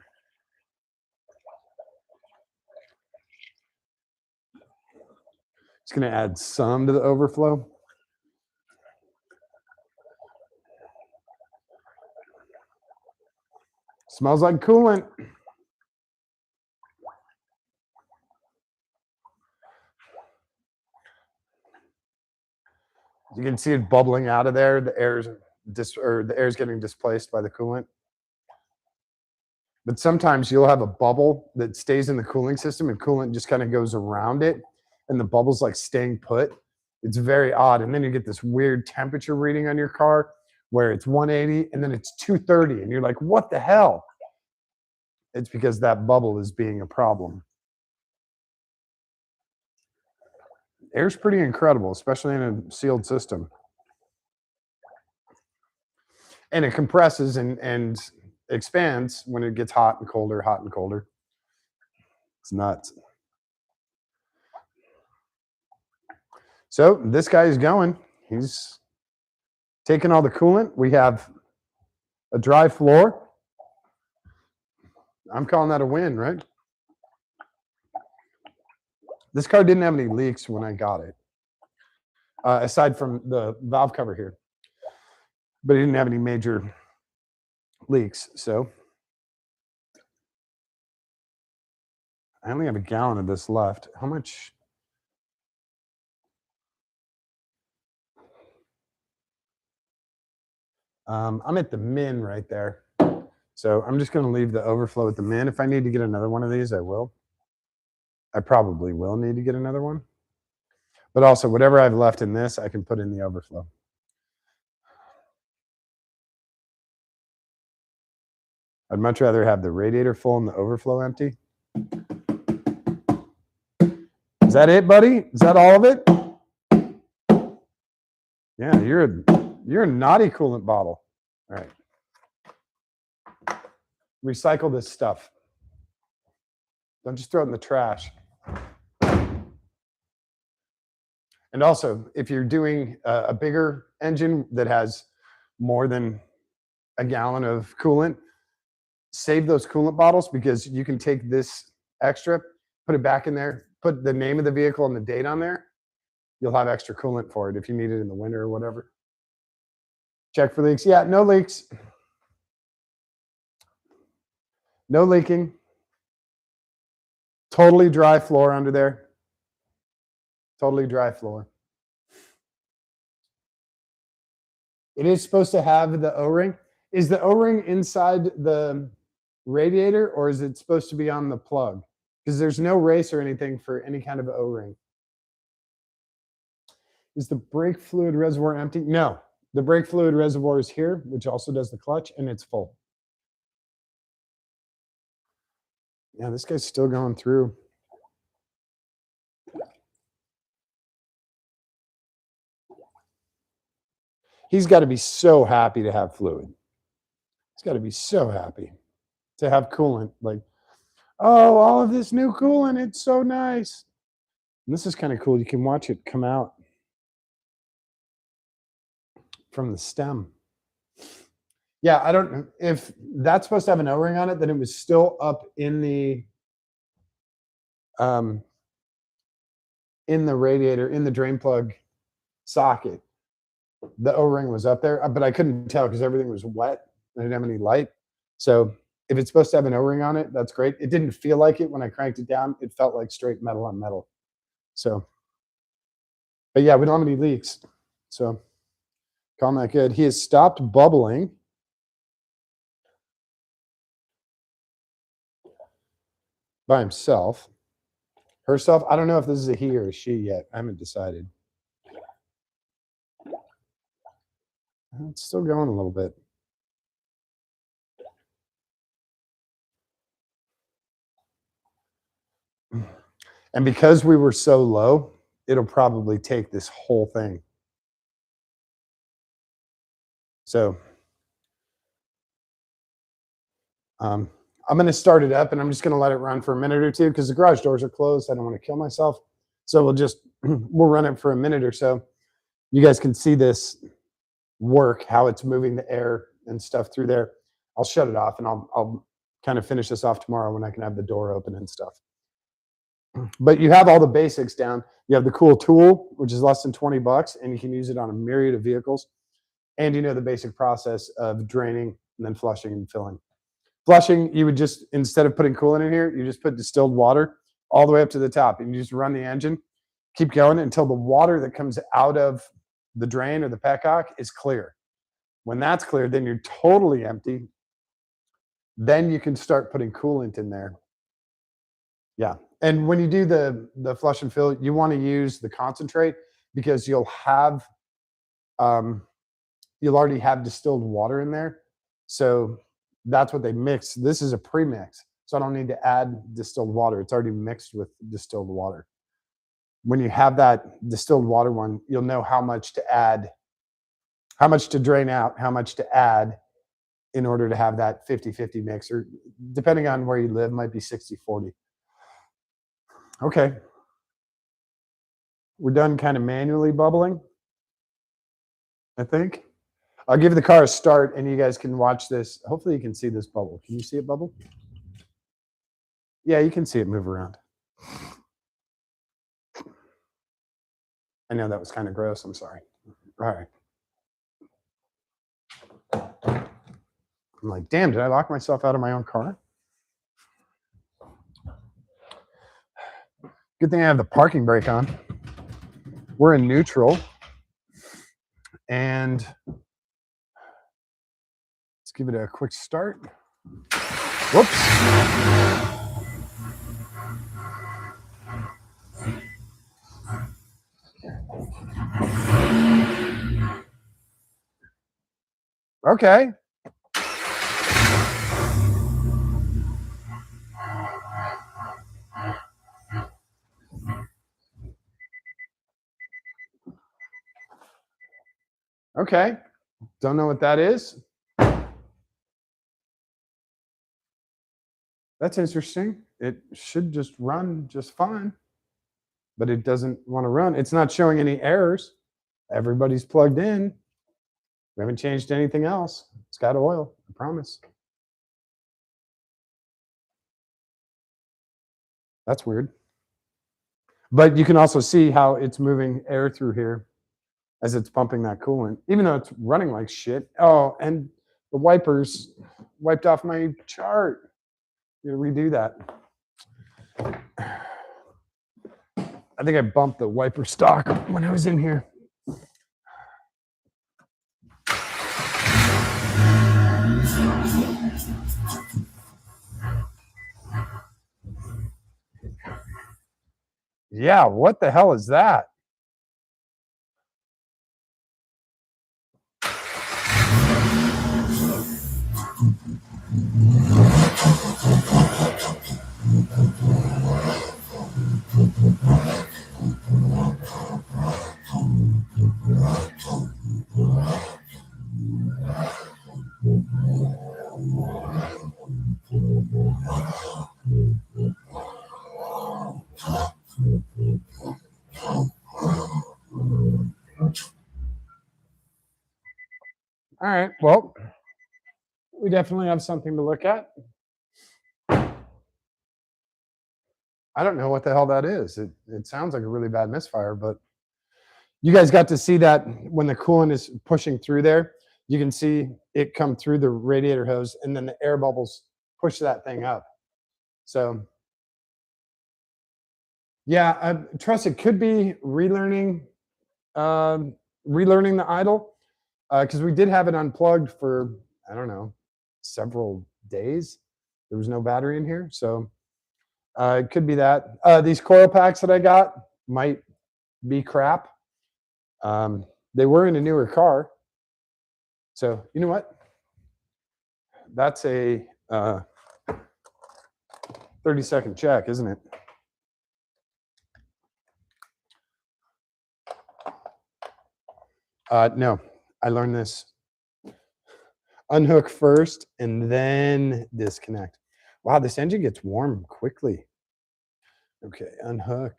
Just going to add some to the overflow. Smells like coolant. You can see it bubbling out of there. The air's getting displaced by the coolant. But sometimes you'll have a bubble that stays in the cooling system and coolant just kind of goes around it and the bubble's like staying put. It's very odd. And then you get this weird temperature reading on your car where it's 180 and then it's 230 and you're like, what the hell? It's because that bubble is being a problem. Air's pretty incredible, especially in a sealed system. And it compresses and expands when it gets hot and colder, hot and colder. It's nuts. So this guy is going. He's taking all the coolant. We have a dry floor. I'm calling that a win, right? This car didn't have any leaks when I got it, aside from the valve cover here. But it didn't have any major leaks, so I only have a gallon of this left. How much? I'm at the min right there. So I'm just going to leave the overflow at the min. If I need to get another one of these, I will. I probably will need to get another one. But also, whatever I've left in this, I can put in the overflow. I'd much rather have the radiator full and the overflow empty. Is that it, buddy? Is that all of it? Yeah, you're a naughty coolant bottle. All right. Recycle this stuff. Don't just throw it in the trash. And also, if you're doing a bigger engine that has more than a gallon of coolant, save those coolant bottles because you can take this extra, put it back in there, put the name of the vehicle and the date on there. You'll have extra coolant for it if you need it in the winter or whatever. Check for leaks. Yeah, no leaks. No leaking. Totally dry floor under there. Totally dry floor. It is supposed to have the O-ring. Is the O-ring inside the radiator or is it supposed to be on the plug? Because there's no race or anything for any kind of O-ring. Is the brake fluid reservoir empty? No. The brake fluid reservoir is here, which also does the clutch, and it's full. Yeah, this guy's still going through. He's got to be so happy to have fluid. He's got to be so happy to have coolant. Like, oh, all of this new coolant, it's so nice. And this is kind of cool. You can watch it come out from the stem. Yeah, I don't know if that's supposed to have an O-ring on it, then it was still up in the radiator, in the drain plug socket. The O-ring was up there, but I couldn't tell because everything was wet. I didn't have any light. So if it's supposed to have an O-ring on it, that's great. It didn't feel like it when I cranked it down. It felt like straight metal on metal. So, but yeah, we don't have any leaks. So calling that good. He has stopped bubbling. By himself. Herself, I don't know if this is a he or a she yet. I haven't decided. It's still going a little bit. And because we were so low, it'll probably take this whole thing. So I'm going to start it up and I'm just going to let it run for a minute or two because the garage doors are closed. I don't want to kill myself. So we'll run it for a minute or so. You guys can see this work, how it's moving the air and stuff through there. I'll shut it off and I'll kind of finish this off tomorrow when I can have the door open and stuff. But you have all the basics down. You have the cool tool, which is less than 20 bucks, and you can use it on a myriad of vehicles. And you know the basic process of draining and then flushing and filling. Flushing, you would just, instead of putting coolant in here, you just put distilled water all the way up to the top, and you just run the engine, keep going until the water that comes out of the drain or the petcock is clear. When that's clear, then you're totally empty. Then you can start putting coolant in there. Yeah. And when you do the flush and fill, you want to use the concentrate because you'll already have distilled water in there. So that's what they mix. This is a pre-mix. So I don't need to add distilled water. It's already mixed with distilled water. When you have that distilled water one, you'll know how much to add, how much to drain out, how much to add in order to have that 50-50 mix, or depending on where you live, might be 60-40. Okay. We're done kind of manually bubbling, I think. I'll give the car a start and you guys can watch this. Hopefully you can see this bubble. Can you see it bubble? Yeah, you can see it move around. I know that was kind of gross. I'm sorry. All right. I'm like, damn, did I lock myself out of my own car? Good thing I have the parking brake on. We're in neutral. And let's give it a quick start. Whoops. Okay. Okay. Don't know what that is. That's interesting. It should just run just fine, but it doesn't want to run. It's not showing any errors. Everybody's plugged in. We haven't changed anything else. It's got oil, I promise. That's weird. But you can also see how it's moving air through here as it's pumping that coolant, even though it's running like shit. Oh, and the wipers wiped off my chart. I'm gonna redo that. I think I bumped the wiper stock when I was in here. Yeah, what the hell is that? All right, well, we definitely have something to look at. I don't know what the hell that is. It sounds like a really bad misfire, but you guys got to see that when the coolant is pushing through there, you can see it come through the radiator hose and then the air bubbles push that thing up. So yeah, I trust it could be relearning the idle, because we did have it unplugged for, I don't know, several days. There was no battery in here, so it could be that. These coil packs that I got might be crap. They were in a newer car, so you know what? That's a 30-second check, isn't it? No, I learned this. Unhook first and then disconnect. Wow, this engine gets warm quickly. Okay, unhook.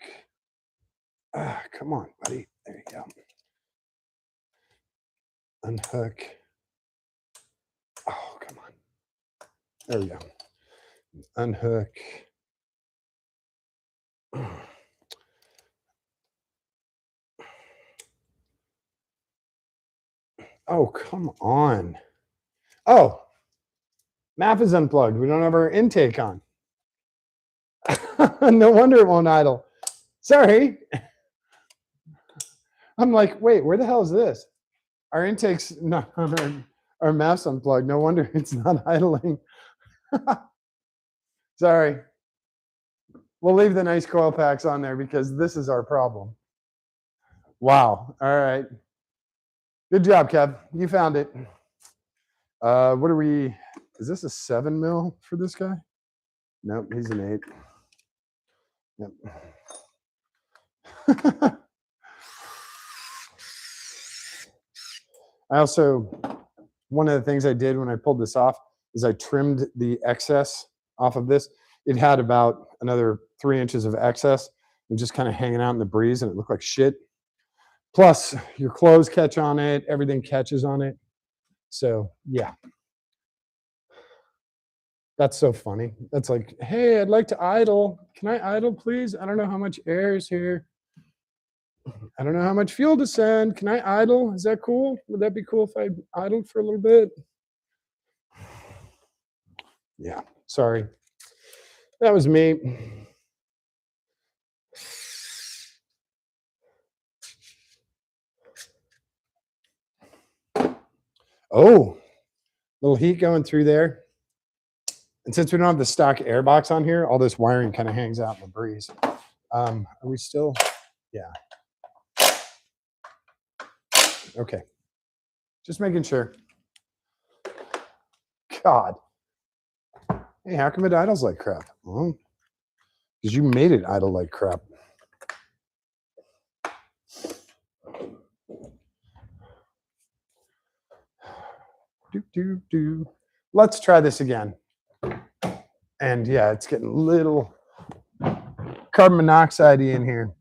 Ah, come on, buddy. There you go. Unhook. Oh, come on. There we go. Unhook. Oh, come on. Oh, map is unplugged. We don't have our intake on. No wonder it won't idle. Sorry. I'm like, wait, where the hell is this? Our intake's not on our map's unplugged. No wonder it's not idling. Sorry. We'll leave the nice coil packs on there because this is our problem. Wow. All right. Good job, Kev. You found it. What are we? Is this a 7 mil for this guy? Nope, he's an 8. Yep. I also, one of the things I did when I pulled this off is I trimmed the excess off of this. It had about another 3 inches of excess and just kind of hanging out in the breeze, and it looked like shit. Plus, your clothes catch on it, everything catches on it. So, yeah. That's so funny. That's like, hey, I'd like to idle. Can I idle, please? I don't know how much air is here. I don't know how much fuel to send. Can I idle? Is that cool? Would that be cool if I idled for a little bit? Yeah, sorry. That was me. Oh, little heat going through there. And since we don't have the stock air box on here, all this wiring kind of hangs out in the breeze. Are we still? Yeah. Okay. Just making sure. God. Hey, how come it idles like crap? Well, because you made it idle like crap. Let's try this again. And yeah, it's getting a little carbon monoxide in here.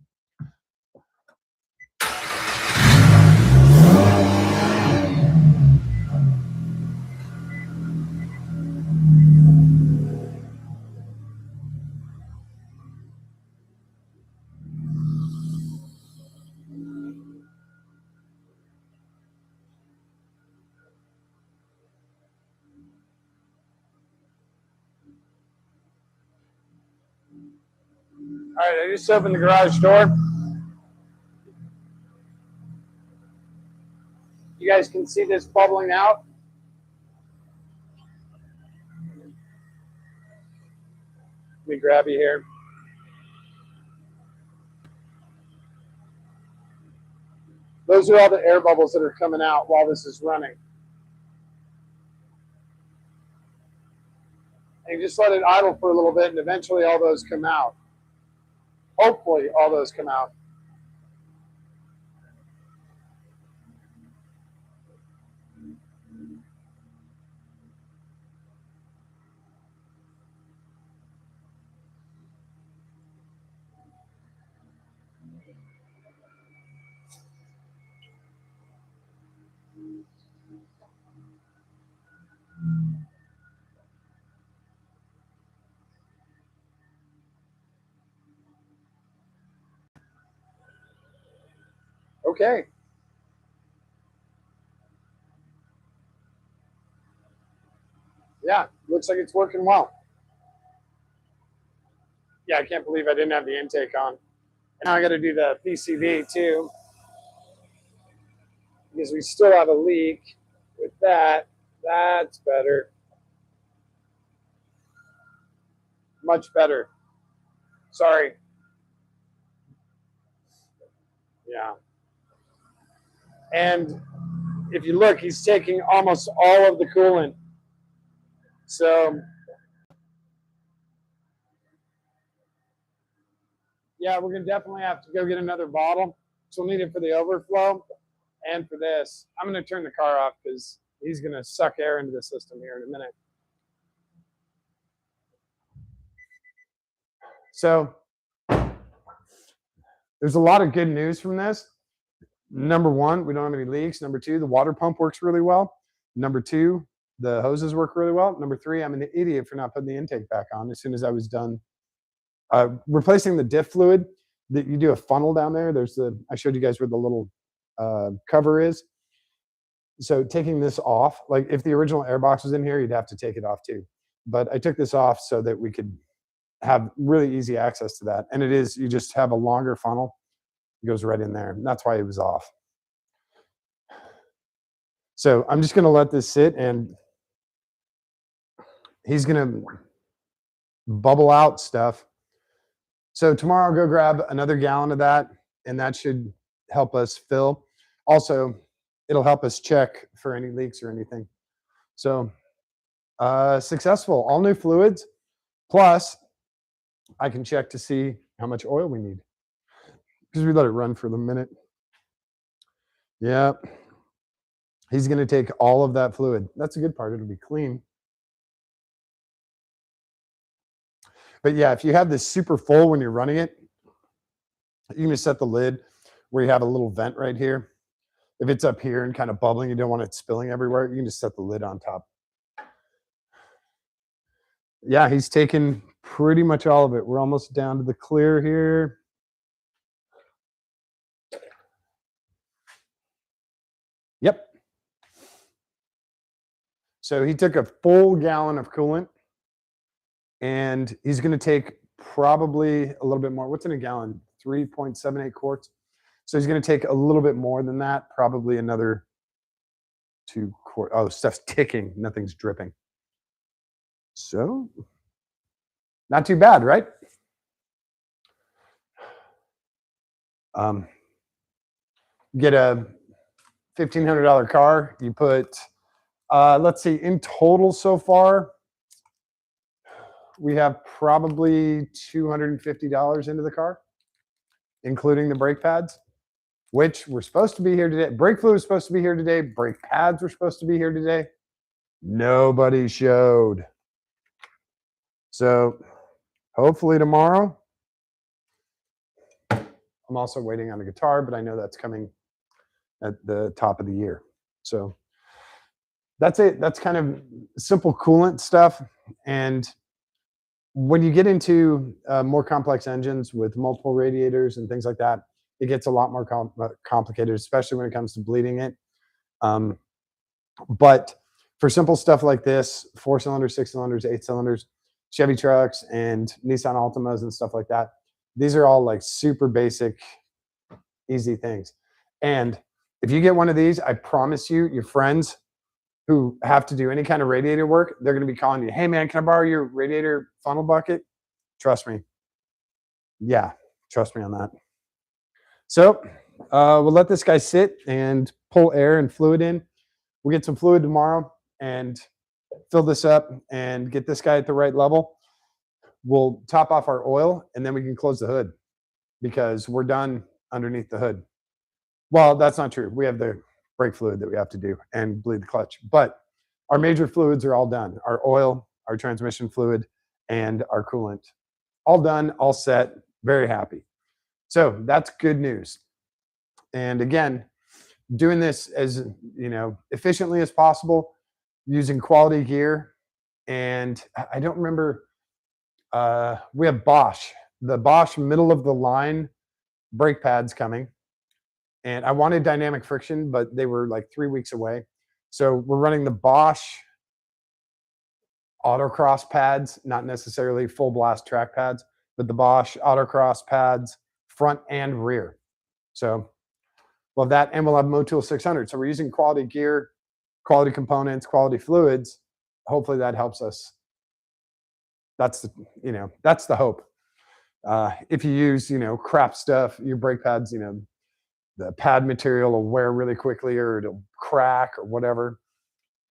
All right, I just opened the garage door. You guys can see this bubbling out. Let me grab you here. Those are all the air bubbles that are coming out while this is running. And you just let it idle for a little bit, and eventually all those come out. Hopefully all those come out. Okay. Yeah, looks like it's working well. Yeah, I can't believe I didn't have the intake on. Now I got to do the PCV too, because we still have a leak with that. That's better. Much better. Sorry. Yeah. And if you look, he's taking almost all of the coolant. So, yeah, we're going to definitely have to go get another bottle. So we'll need it for the overflow and for this. I'm going to turn the car off because he's going to suck air into the system here in a minute. So there's a lot of good news from this. Number one, we don't have any leaks. Number two, the water pump works really well. Number two, the hoses work really well. Number three, I'm an idiot for not putting the intake back on as soon as I was done Replacing the diff fluid, that you do a funnel down there. I showed you guys where the little cover is. So taking this off, like if the original air box was in here, you'd have to take it off too. But I took this off so that we could have really easy access to that. And it is, you just have a longer funnel. It goes right in there. And that's why it was off. So I'm just going to let this sit, and he's going to bubble out stuff. So tomorrow I'll go grab another gallon of that, and that should help us fill. Also, it'll help us check for any leaks or anything. So successful, all new fluids. Plus, I can check to see how much oil we need because we let it run for the minute. Yeah. He's going to take all of that fluid. That's a good part. It'll be clean. But yeah, if you have this super full when you're running it, you can just set the lid where you have a little vent right here. If it's up here and kind of bubbling, you don't want it spilling everywhere, you can just set the lid on top. Yeah, he's taken pretty much all of it. We're almost down to the clear here. Yep. So he took a full gallon of coolant, and he's going to take probably a little bit more. What's in a gallon? 3.78 quarts. So he's going to take a little bit more than that, probably another 2 quarts. Oh, stuff's ticking. Nothing's dripping. So not too bad, right? Get a $1,500 car. You put, let's see, in total so far, we have probably $250 into the car, including the brake pads, which were supposed to be here today. Brake fluid was supposed to be here today. Brake pads were supposed to be here today. Nobody showed. So hopefully tomorrow. I'm also waiting on a guitar, but I know that's coming at the top of the year. So that's it. That's kind of simple coolant stuff. And when you get into more complex engines with multiple radiators and things like that, it gets a lot more complicated, especially when it comes to bleeding it. But for simple stuff like this, 4 cylinders, 6 cylinders, 8 cylinders, Chevy trucks and Nissan Altimas and stuff like that, these are all like super basic, easy things. And if you get one of these, I promise you, your friends who have to do any kind of radiator work, they're going to be calling you, hey man, can I borrow your radiator funnel bucket? Trust me. Yeah, trust me on that. So we'll let this guy sit and pull air and fluid in. We'll get some fluid tomorrow and fill this up and get this guy at the right level. We'll top off our oil, and then we can close the hood because we're done underneath the hood. Well, that's not true. We have the brake fluid that we have to do and bleed the clutch. But our major fluids are all done. Our oil, our transmission fluid, and our coolant. All done, all set, very happy. So that's good news. And again, doing this as efficiently as possible, using quality gear. And I don't remember, we have Bosch, the Bosch middle of the line brake pads coming. And I wanted dynamic friction, but they were like 3 weeks away. So we're running the Bosch autocross pads, not necessarily full blast track pads, but the Bosch autocross pads, front and rear. So we'll have that, and we'll have Motul 600. So we're using quality gear, quality components, quality fluids. Hopefully that helps us. That's the hope. If you use, crap stuff, your brake pads, the pad material will wear really quickly or it'll crack or whatever.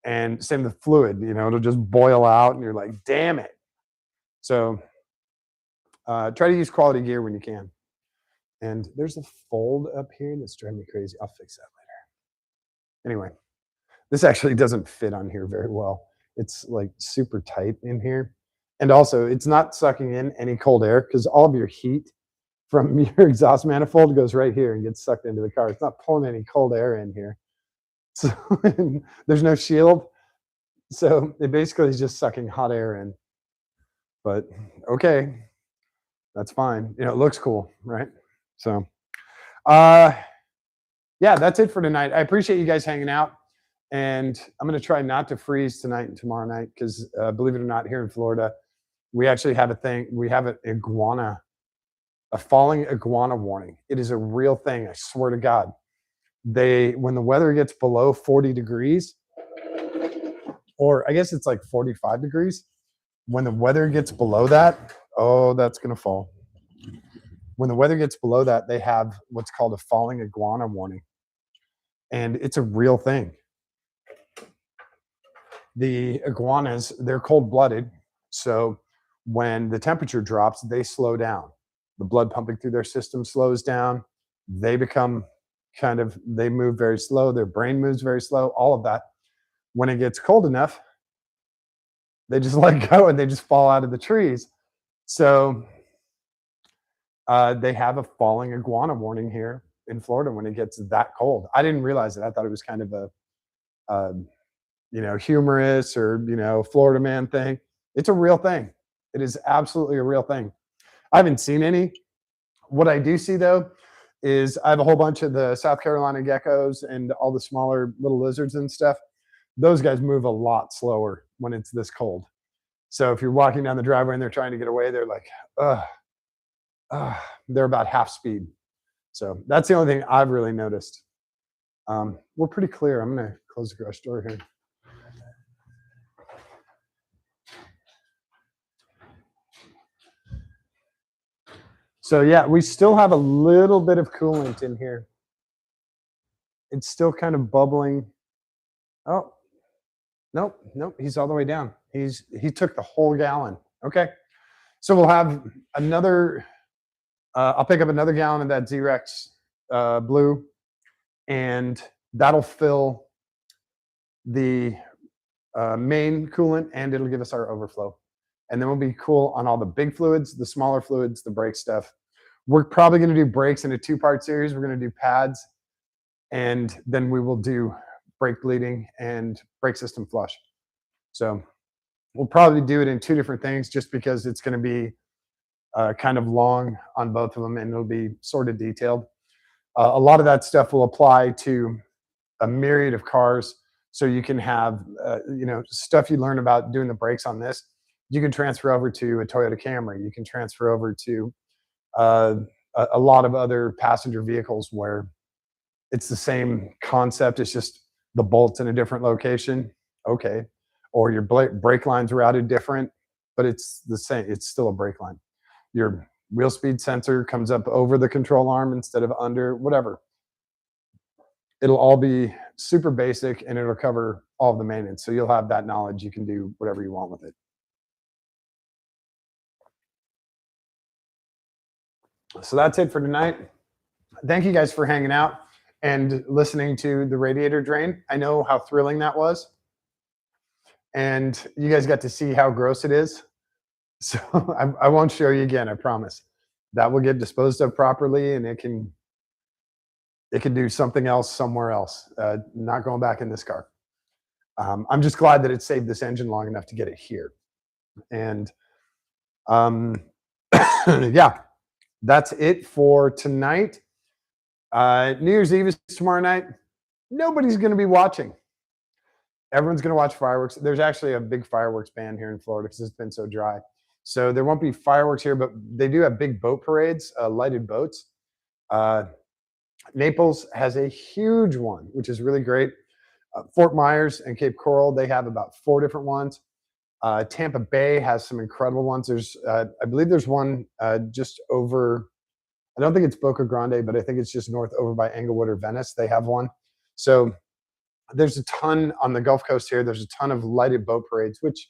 And same with fluid, it'll just boil out and you're like, damn it. So try to use quality gear when you can. And there's a fold up here that's driving me crazy. I'll fix that later. Anyway, this actually doesn't fit on here very well. It's like super tight in here. And also it's not sucking in any cold air because all of your heat from your exhaust manifold goes right here and gets sucked into the car. It's not pulling any cold air in here. So there's no shield. So it basically is just sucking hot air in. But okay, That's fine. You know, it looks cool, right? So, uh, yeah, that's it for tonight. I appreciate you guys hanging out, and I'm going to try not to freeze tonight and tomorrow night because, believe it or not, here in Florida, we actually have a thing. We have a falling iguana warning. It is a real thing. I swear to God. When the weather gets below 40 degrees, or I guess it's like 45 degrees, when the weather gets below that, oh, that's going to fall. When the weather gets below that, they have what's called a falling iguana warning. And it's a real thing. The iguanas, they're cold blooded. So when the temperature drops, they slow down. The blood pumping through their system slows down. They become they move very slow. Their brain moves very slow, all of that. When it gets cold enough, they just let go and they just fall out of the trees. So they have a falling iguana warning here in Florida when it gets that cold. I didn't realize it. I thought it was kind of a humorous or, Florida man thing. It's a real thing. It is absolutely a real thing. I haven't seen any. What I do see though is I have a whole bunch of the South Carolina geckos and all the smaller little lizards and stuff. Those guys move a lot slower when it's this cold. So if you're walking down the driveway and they're trying to get away, they're like, they're about half speed. So that's the only thing I've really noticed. We're pretty clear. I'm going to close the garage door here. So yeah, we still have a little bit of coolant in here. It's still kind of bubbling. Oh, nope, he's all the way down. He took the whole gallon. Okay. So we'll have another, I'll pick up another gallon of that Z-Rex blue, and that'll fill the main coolant, and it'll give us our overflow. And then we'll be cool on all the big fluids, the smaller fluids, the brake stuff. We're probably going to do brakes in a 2-part series. We're going to do pads, and then we will do brake bleeding and brake system flush. So we'll probably do it in 2 different things just because it's going to be kind of long on both of them, and it'll be sort of detailed. A lot of that stuff will apply to a myriad of cars. So you can have, stuff you learn about doing the brakes on this, you can transfer over to a Toyota Camry. You can transfer over to a lot of other passenger vehicles where it's the same concept. It's just the bolts in a different location. Okay. Or your brake line's routed different, but it's the same. It's still a brake line. Your wheel speed sensor comes up over the control arm instead of under, whatever. It'll all be super basic, and it'll cover all of the maintenance. So you'll have that knowledge. You can do whatever you want with it. So that's it for tonight. Thank you guys for hanging out and listening to the radiator drain. I know how thrilling that was. And you guys got to see how gross it is. So I won't show you again, I promise. That will get disposed of properly, and it can do something else somewhere else. Not going back in this car. I'm just glad that it saved this engine long enough to get it here. And yeah, that's it for tonight. New Year's Eve is tomorrow night. Nobody's going to be watching. Everyone's going to watch fireworks. There's actually a big fireworks ban here in Florida because it's been so dry. So there won't be fireworks here, but they do have big boat parades, lighted boats. Naples has a huge one, which is really great. Fort Myers and Cape Coral, they have about 4 different ones. Tampa Bay has some incredible ones. There's, I believe there's one just over, I don't think it's Boca Grande, but I think it's just north over by Englewood or Venice. They have one. So there's a ton on the Gulf Coast here. There's a ton of lighted boat parades, which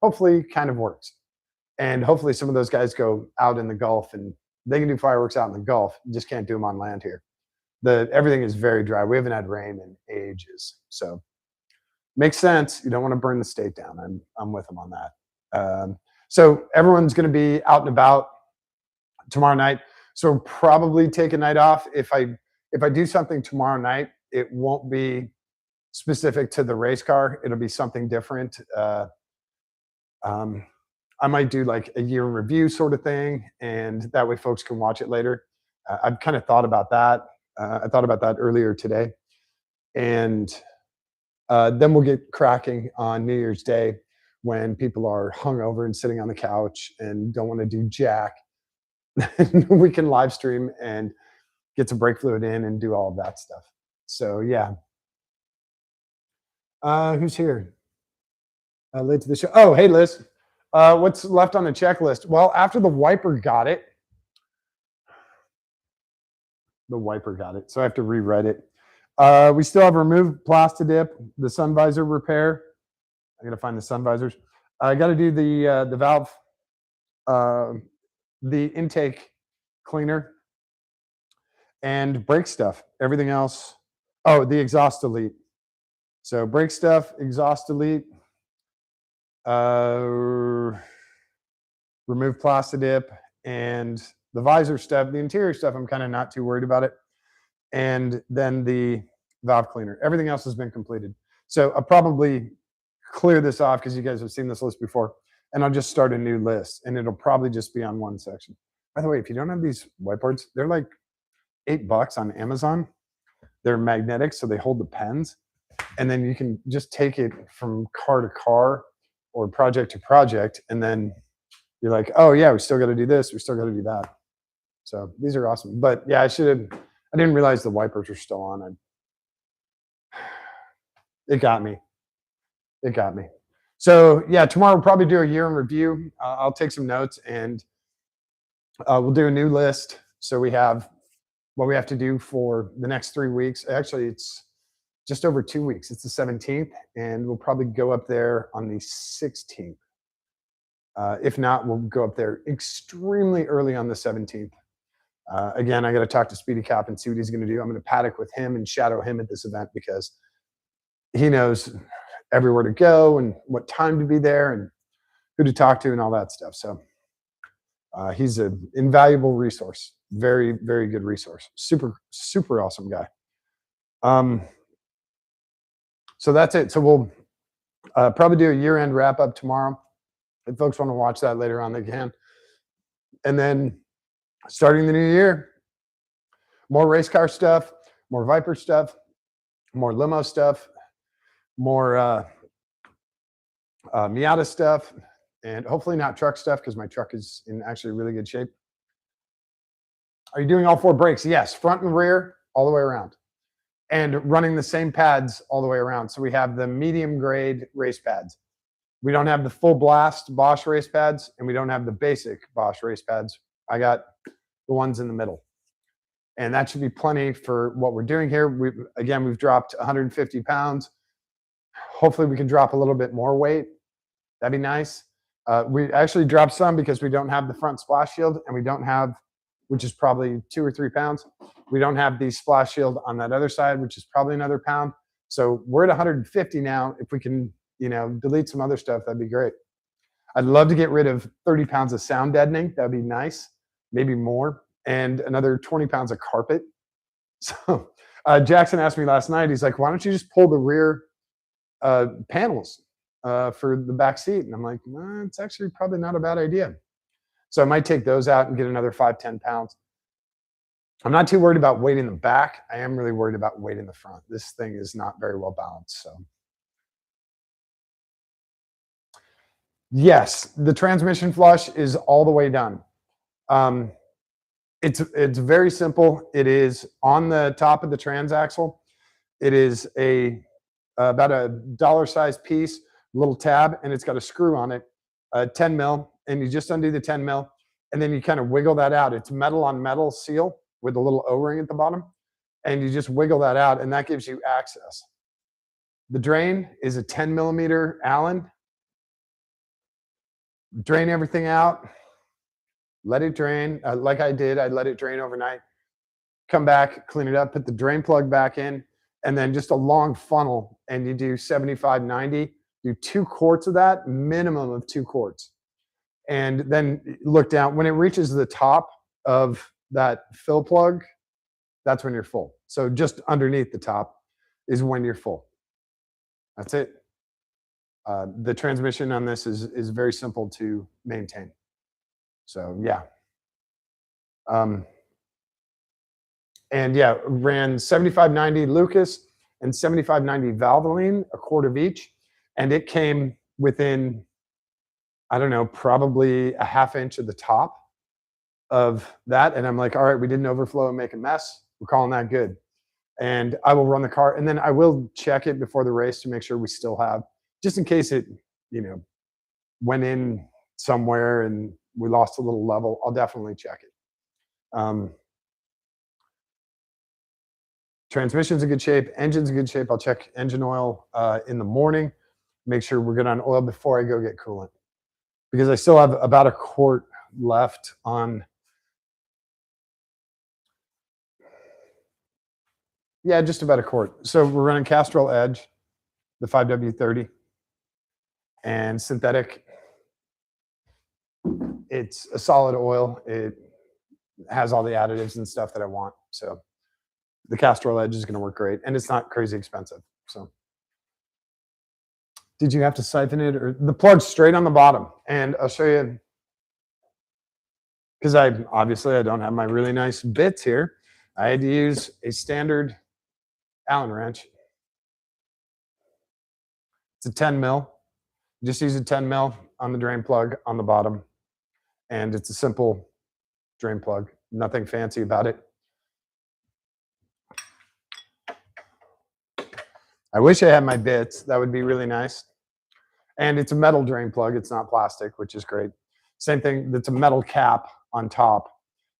hopefully kind of works. And hopefully some of those guys go out in the Gulf, and they can do fireworks out in the Gulf. You just can't do them on land here. Everything is very dry. We haven't had rain in ages. So makes sense. You don't want to burn the state down. I'm with them on that. So everyone's going to be out and about tomorrow night. So probably take a night off. If I do something tomorrow night, it won't be specific to the race car. It'll be something different. I might do like a year in review sort of thing, and that way folks can watch it later. I've kind of thought about that. I thought about that earlier today, and then we'll get cracking on New Year's Day when people are hungover and sitting on the couch and don't want to do jack. We can live stream and get some brake fluid in and do all of that stuff. So yeah, who's here? Late to the show. Oh, hey Liz. What's left on the checklist? Well, after the wiper got it, so I have to rewrite it. We still have removed plastidip, the sun visor repair. I got to find the sun visors. I got to do the valve, the intake cleaner, and brake stuff. Everything else. Oh, the exhaust delete. So brake stuff, exhaust delete. Remove plastidip, and the visor stuff. The interior stuff, I'm kind of not too worried about it. And then the valve cleaner. Everything else has been completed. So I'll probably clear this off because you guys have seen this list before, and I'll just start a new list, and it'll probably just be on one section. By the way, if you don't have these whiteboards, they're like $8 on Amazon. They're magnetic, so they hold the pens, and then you can just take it from car to car or project to project, and then you're like, oh yeah, we still got to do this, we still got to do that. So these are awesome. But yeah, I didn't realize the wipers were still on. It got me. So yeah, tomorrow we'll probably do a year in review. I'll take some notes, and we'll do a new list. So we have what we have to do for the next 3 weeks. Actually, it's just over 2 weeks. It's the 17th, and we'll probably go up there on the 16th. If not, we'll go up there extremely early on the 17th. Again, I got to talk to Speedy Cop and see what he's going to do. I'm going to paddock with him and shadow him at this event because he knows everywhere to go and what time to be there and who to talk to and all that stuff. So he's an invaluable resource. Very, very good resource. Super, super awesome guy. So that's it. So we'll probably do a year-end wrap-up tomorrow. If folks want to watch that later on, they can. And then starting the new year, more race car stuff, more Viper stuff, more limo stuff, more Miata stuff, and hopefully not truck stuff because my truck is in actually really good shape. Are you doing all 4 brakes? Yes, front and rear, all the way around. And running the same pads all the way around. So we have the medium grade race pads. We don't have the full blast Bosch race pads, and we don't have the basic Bosch race pads. I got the ones in the middle. And that should be plenty for what we're doing here. We've dropped 150 pounds. Hopefully we can drop a little bit more weight. That'd be nice. We actually dropped some because we don't have the front splash shield, and we don't have, which is probably 2 or 3 pounds. We don't have the splash shield on that other side, which is probably another pound. So we're at 150 now. If we can, delete some other stuff, that'd be great. I'd love to get rid of 30 pounds of sound deadening. That'd be nice. Maybe more. And another 20 pounds of carpet. So Jackson asked me last night, he's like, why don't you just pull the rear panels for the back seat? And I'm like, it's actually probably not a bad idea. So I might take those out and get another 5-10 pounds. I'm not too worried about weight in the back. I am really worried about weight in the front. This thing is not very well balanced. So yes, the transmission flush is all the way done. It's very simple. It is on the top of the transaxle. It is about a dollar size piece, little tab, and it's got a screw on it, 10 mil, and you just undo the 10 mil, and then you kind of wiggle that out. It's metal on metal seal with a little O-ring at the bottom, and you just wiggle that out, and that gives you access. The drain is a 10 millimeter Allen. Drain everything out. Let it drain. Like I did, I let it drain overnight. Come back, clean it up, put the drain plug back in, and then just a long funnel, and you do 75, 90. Do 2 quarts of that, minimum of 2 quarts. And then look down. When it reaches the top of that fill plug, that's when you're full. So just underneath the top is when you're full. That's it. The transmission on this is very simple to maintain. So yeah. Um, and yeah, ran 7590 Lucas and 7590 Valvoline, a quart of each. And it came within, I don't know, probably a half inch of the top of that. And I'm like, all right, we didn't overflow and make a mess. We're calling that good. And I will run the car, and then I will check it before the race to make sure we still have, just in case it, you know, went in somewhere and we lost a little level. I'll definitely check it. Transmission's in good shape. Engine's in good shape. I'll check engine oil in the morning. Make sure we're good on oil before I go get coolant, because I still have about a quart left on. Yeah, just about a quart. So we're running Castrol Edge, the 5W30, and synthetic. It's a solid oil. It has all the additives and stuff that I want. So the Castrol Edge is going to work great, and it's not crazy expensive. So did you have to siphon it, or the plug's straight on the bottom? And I'll show you, because I don't have my really nice bits here. I had to use a standard Allen wrench. It's a 10 mil. Just use a 10 mil on the drain plug on the bottom, and it's a simple drain plug. Nothing fancy about it. I wish I had my bits. That would be really nice. And it's a metal drain plug. It's not plastic, which is great. Same thing, it's a metal cap on top.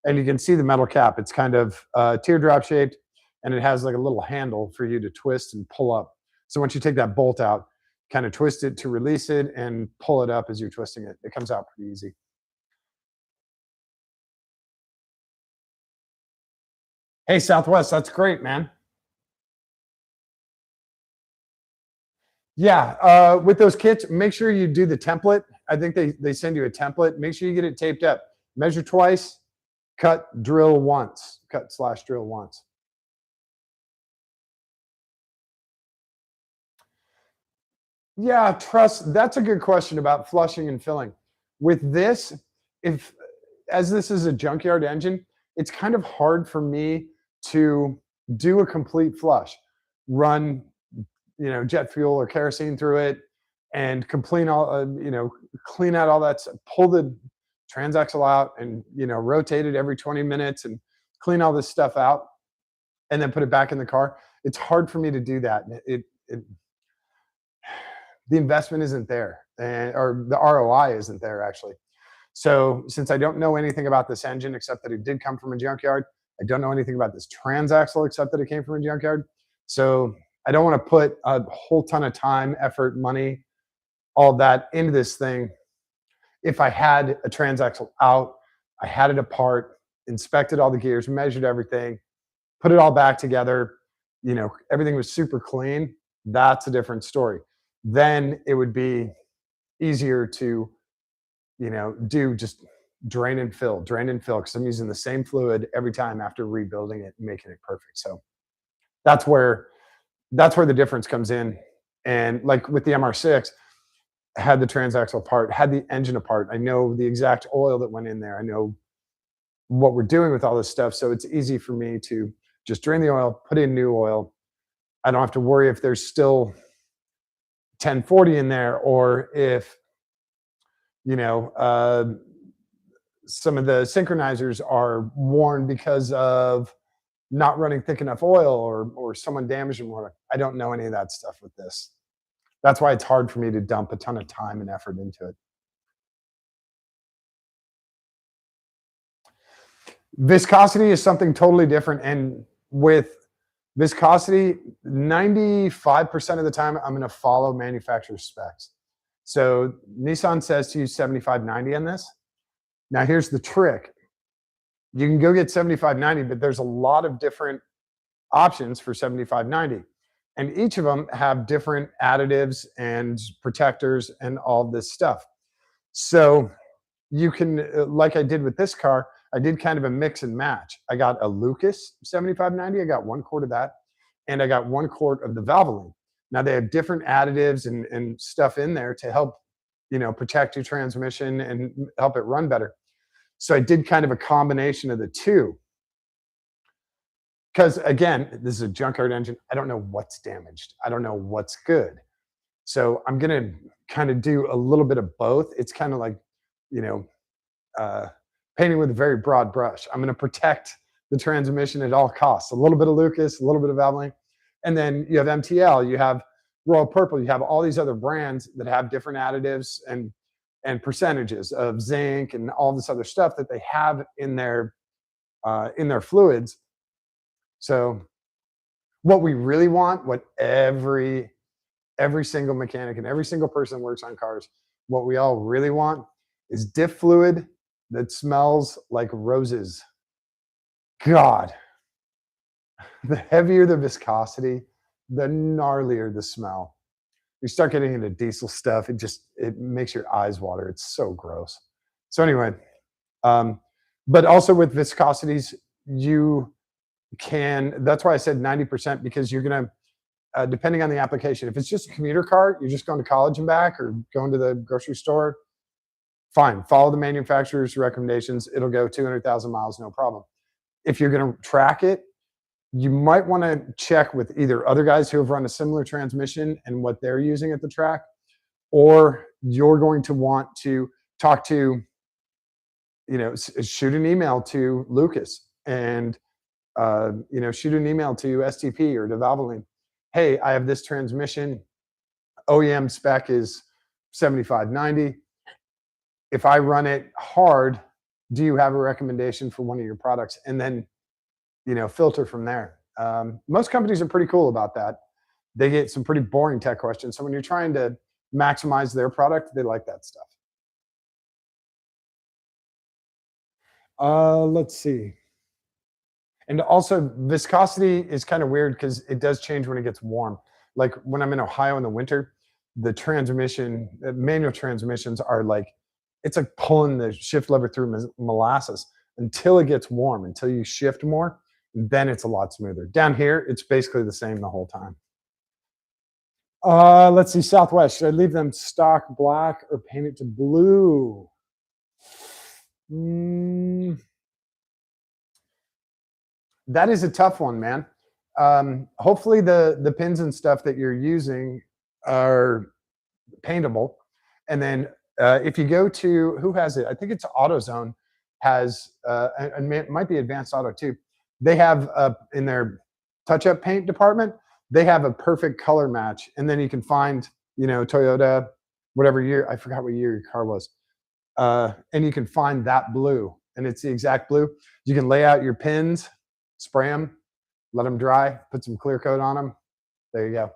And you can see the metal cap. It's kind of teardrop shaped, and it has like a little handle for you to twist and pull up. So once you take that bolt out, kind of twist it to release it and pull it up as you're twisting it. It comes out pretty easy. Hey, Southwest, that's great, man. Yeah, with those kits, make sure you do the template. I think they send you a template. Make sure you get it taped up. Measure twice, cut, drill once. Cut/drill once. Yeah, trust. That's a good question about flushing and filling. With this, as this is a junkyard engine, it's kind of hard for me to do a complete flush. Run, jet fuel or kerosene through it, and clean out all that, pull the transaxle out, and rotate it every 20 minutes and clean all this stuff out, and then put it back in the car. It's hard for me to do that. The investment isn't there, or the ROI isn't there, actually. So since I don't know anything about this engine except that it did come from a junkyard, I don't know anything about this transaxle except that it came from a junkyard. So I don't want to put a whole ton of time, effort, money, all that into this thing. If I had a transaxle out, I had it apart, inspected all the gears, measured everything, put it all back together, everything was super clean, that's a different story. Then it would be easier to, do just drain and fill, because I'm using the same fluid every time after rebuilding it and making it perfect. So that's where the difference comes in. And like with the MR6, I had the transaxle apart, had the engine apart. I know the exact oil that went in there. I know what we're doing with all this stuff. So it's easy for me to just drain the oil, put in new oil. I don't have to worry if there's still 1040 in there, or if, some of the synchronizers are worn because of not running thick enough oil, or someone damaged them. I don't know any of that stuff with this. That's why it's hard for me to dump a ton of time and effort into it. Viscosity is something totally different. And with viscosity, 95% of the time, I'm going to follow manufacturer specs. So Nissan says to use 7590 on this. Now here's the trick. You can go get 7590, but there's a lot of different options for 7590. And each of them have different additives and protectors and all this stuff. So you can, like I did with this car, I did kind of a mix and match. I got a Lucas 7590, I got 1 quart of that, and I got 1 quart of the Valvoline. Now they have different additives and stuff in there to help, protect your transmission and help it run better. So I did kind of a combination of the two. Because again, this is a junkyard engine. I don't know what's damaged. I don't know what's good. So I'm gonna kind of do a little bit of both. It's kind of like, you know, uh, painting with a very broad brush. I'm gonna protect the transmission at all costs. A little bit of Lucas, a little bit of Valvoline, and then you have MTL, you have Royal Purple, you have all these other brands that have different additives and percentages of zinc and all this other stuff that they have in their fluids. So what we really want, what every single mechanic and every single person that works on cars, what we all really want is diff fluid that smells like roses. God, the heavier the viscosity, the gnarlier the smell. You start getting into diesel stuff, it makes your eyes water. It's so gross. So anyway, but also with viscosities, that's why I said 90%, because you're gonna, depending on the application, if it's just a commuter car, you're just going to college and back or going to the grocery store, fine, follow the manufacturer's recommendations. It'll go 200,000 miles, no problem. If you're going to track it, you might want to check with either other guys who have run a similar transmission and what they're using at the track, or you're going to want to talk to, shoot an email to Lucas and, shoot an email to STP or to Valvoline. Hey, I have this transmission. OEM spec is 7590. If I run it hard, do you have a recommendation for one of your products? And then, filter from there. Most companies are pretty cool about that. They get some pretty boring tech questions. So when you're trying to maximize their product, they like that stuff. Let's see. And also viscosity is kind of weird because it does change when it gets warm. Like when I'm in Ohio in the winter, the manual transmissions are like, it's like pulling the shift lever through molasses until it gets warm, until you shift more, and then it's a lot smoother. Down here, it's basically the same the whole time. Let's see, Southwest. Should I leave them stock black or paint it to blue? That is a tough one, man. Hopefully the pins and stuff that you're using are paintable. And then if you go to, who has it? I think it's AutoZone has, and it might be Advanced Auto too. They have in their touch-up paint department, they have a perfect color match. And then you can find, Toyota, whatever year, I forgot what year your car was. And you can find that blue, and it's the exact blue. You can lay out your pins, spray them, let them dry, put some clear coat on them. There you go.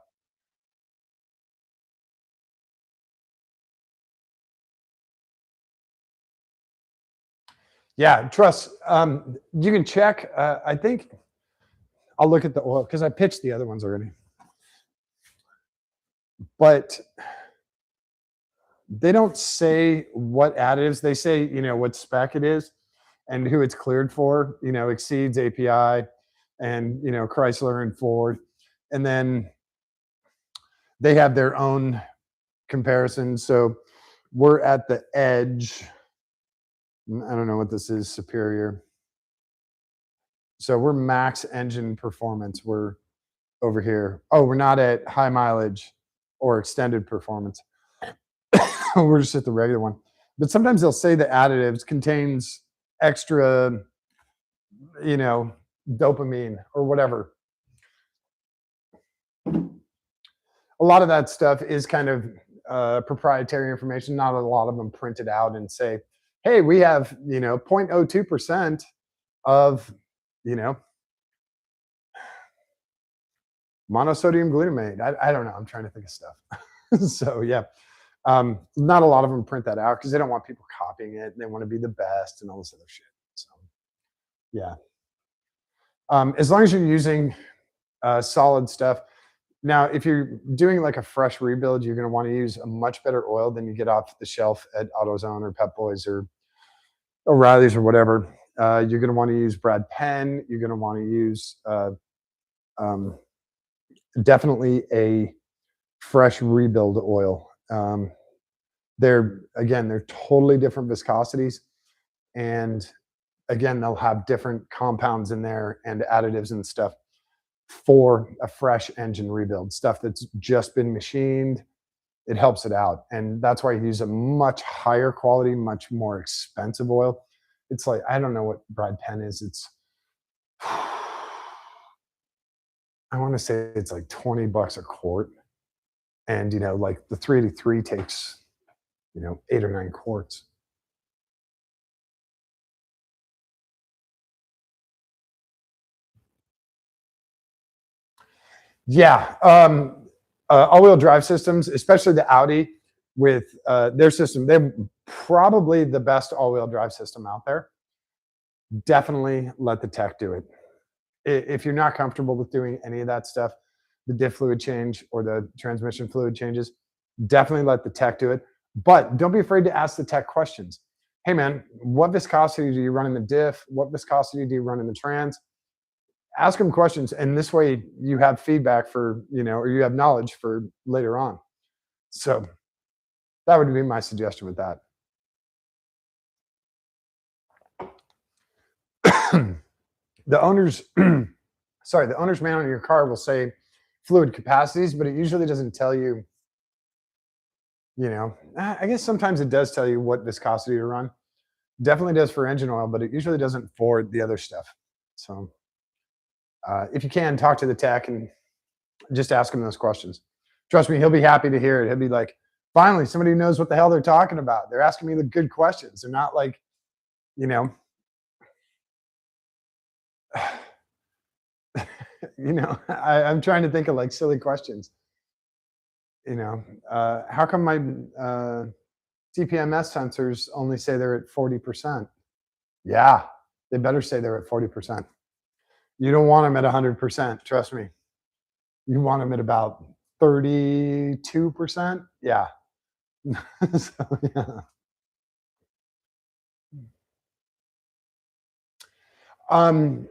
Yeah, trust. You can check. I think I'll look at the oil because I pitched the other ones already. But they don't say what additives. They say, what spec it is and who it's cleared for, exceeds API and, Chrysler and Ford. And then they have their own comparisons. So we're at the edge. I don't know what this is, superior. So we're max engine performance. We're over here. Oh, we're not at high mileage or extended performance. We're just at the regular one. But sometimes they'll say the additives contains extra, dopamine or whatever. A lot of that stuff is kind of proprietary information. Not a lot of them printed out and say, hey, we have, 0.02% of, monosodium glutamate. I don't know. I'm trying to think of stuff. So yeah, not a lot of them print that out because they don't want people copying it. And they want to be the best and all this other shit. So yeah, as long as you're using solid stuff. Now, if you're doing like a fresh rebuild, you're going to want to use a much better oil than you get off the shelf at AutoZone or Pep Boys or O'Reilly's or whatever. You're going to want to use Brad Penn. You're going to want to use definitely a fresh rebuild oil. They're totally different viscosities, and again, they'll have different compounds in there and additives and stuff for a fresh engine rebuild, stuff that's just been machined. It helps it out. And that's why you use a much higher quality, much more expensive oil. It's like, I don't know what Bride Pen is. It's, I want to say it's like $20 a quart. And, like the 383 takes, 8 or 9 quarts. Yeah. All-wheel drive systems, especially the Audi with their system, they're probably the best all-wheel drive system out there. Definitely let the tech do it. If you're not comfortable with doing any of that stuff, the diff fluid change or the transmission fluid changes, definitely let the tech do it. But don't be afraid to ask the tech questions. Hey man, what viscosity do you run in the diff? What viscosity do you run in the trans? Ask them questions, and this way you have feedback for, or you have knowledge for later on. So that would be my suggestion with that. The owner's the owner's manual on your car will say fluid capacities, but it usually doesn't tell you, I guess sometimes it does tell you what viscosity to run. Definitely does for engine oil, but it usually doesn't for the other stuff. So if you can, talk to the tech and just ask him those questions. Trust me, he'll be happy to hear it. He'll be like, finally, somebody knows what the hell they're talking about. They're asking me the good questions. They're not like, I'm trying to think of like silly questions. How come my TPMS sensors only say they're at 40%? Yeah, they better say they're at 40%. You don't want them at 100%. Trust me. You want them at about 32%. Yeah. So, yeah.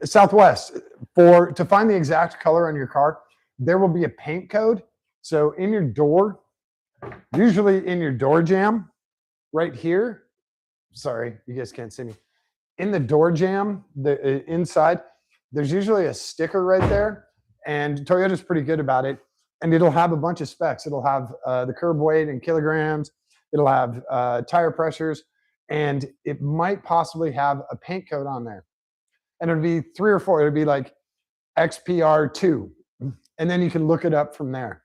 Southwest, to find the exact color on your car, there will be a paint code. So in your door, usually in your door jamb, right here. Sorry, you guys can't see me. In the door jamb, the inside, there's usually a sticker right there, and Toyota's pretty good about it. And it'll have a bunch of specs. It'll have the curb weight in kilograms. It'll have tire pressures, and it might possibly have a paint code on there. And it'll be 3 or 4. It'll be like XPR2, and then you can look it up from there.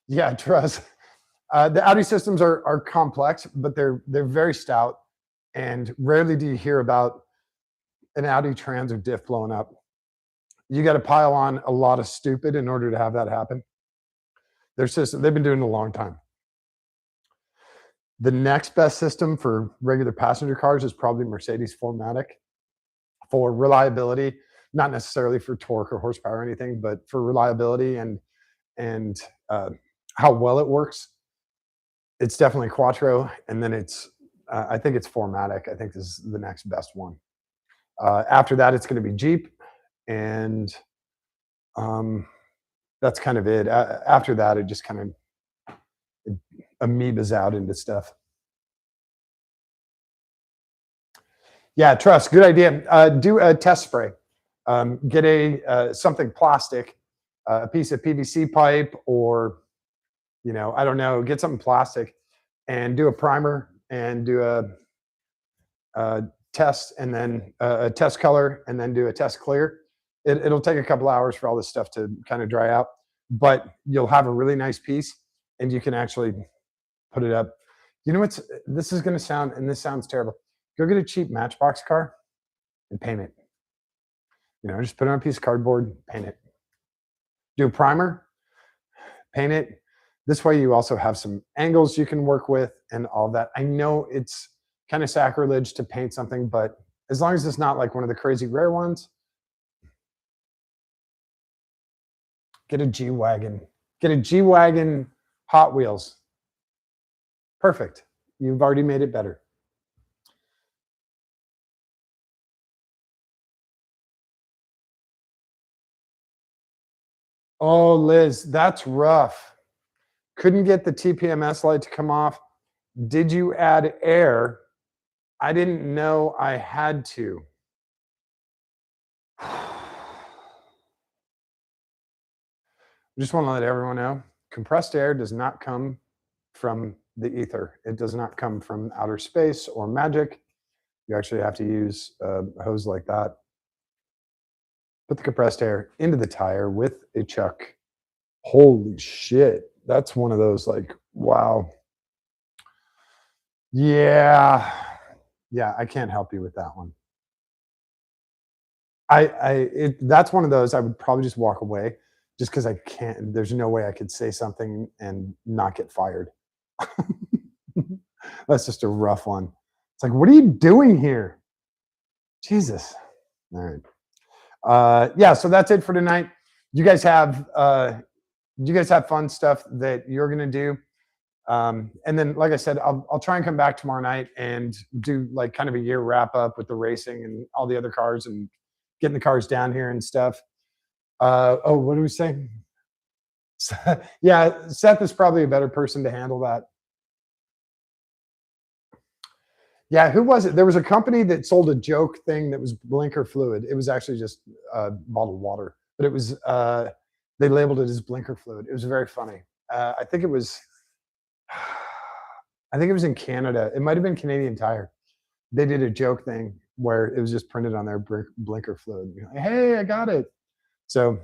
Yeah, trust. The Audi systems are complex, but they're very stout, and rarely do you hear about an Audi trans or diff blowing up. You got to pile on a lot of stupid in order to have that happen. Their system, they've been doing it a long time. The next best system for regular passenger cars is probably Mercedes 4MATIC for reliability, not necessarily for torque or horsepower or anything, but for reliability and how well it works. It's definitely Quattro, and then I think it's 4MATIC. I think this is the next best one. After that, it's going to be Jeep, and that's kind of it. After that, it just kind of amoebas out into stuff. Yeah, trust. Good idea. Do a test spray. Get something plastic, a piece of PVC pipe, or I don't know. Get something plastic, and do a primer, and do a test, and then a test color, and then do a test clear. It'll take a couple hours for all this stuff to kind of dry out, but you'll have a really nice piece, and you can actually put it up. This is going to sound, and this sounds terrible. Go get a cheap Matchbox car and paint it. Just put it on a piece of cardboard, paint it. Do a primer, paint it. This way you also have some angles you can work with and all that. I know it's kind of sacrilege to paint something, but as long as it's not like one of the crazy rare ones, get a G-Wagon. Get a G-Wagon Hot Wheels. Perfect. You've already made it better. Oh, Liz, that's rough. Couldn't get the TPMS light to come off. Did you add air? I didn't know I had to. I just want to let everyone know compressed air does not come from the ether. It does not come from outer space or magic. You actually have to use a hose like that. Put the compressed air into the tire with a chuck. Holy shit. That's one of those like, wow. Yeah. Yeah, I can't help you with that one. That's one of those I would probably just walk away just because I can't. There's no way I could say something and not get fired. That's just a rough one. It's like, what are you doing here? Jesus. All right. Yeah, so that's it for tonight. You guys have fun stuff that you're gonna do. And then, like I said, I'll try and come back tomorrow night and do like kind of a year wrap up with the racing and all the other cars and getting the cars down here and stuff. Oh, what do we say? Yeah, Seth is probably a better person to handle that. Yeah, who was it? There was a company that sold a joke thing that was blinker fluid. It was actually just bottled water, but it was they labeled it as blinker fluid. It was very funny. I think it was I think it was in Canada. It might have been Canadian Tire. They did a joke thing where it was just printed on their blinker fluid. Like, hey, I got it. So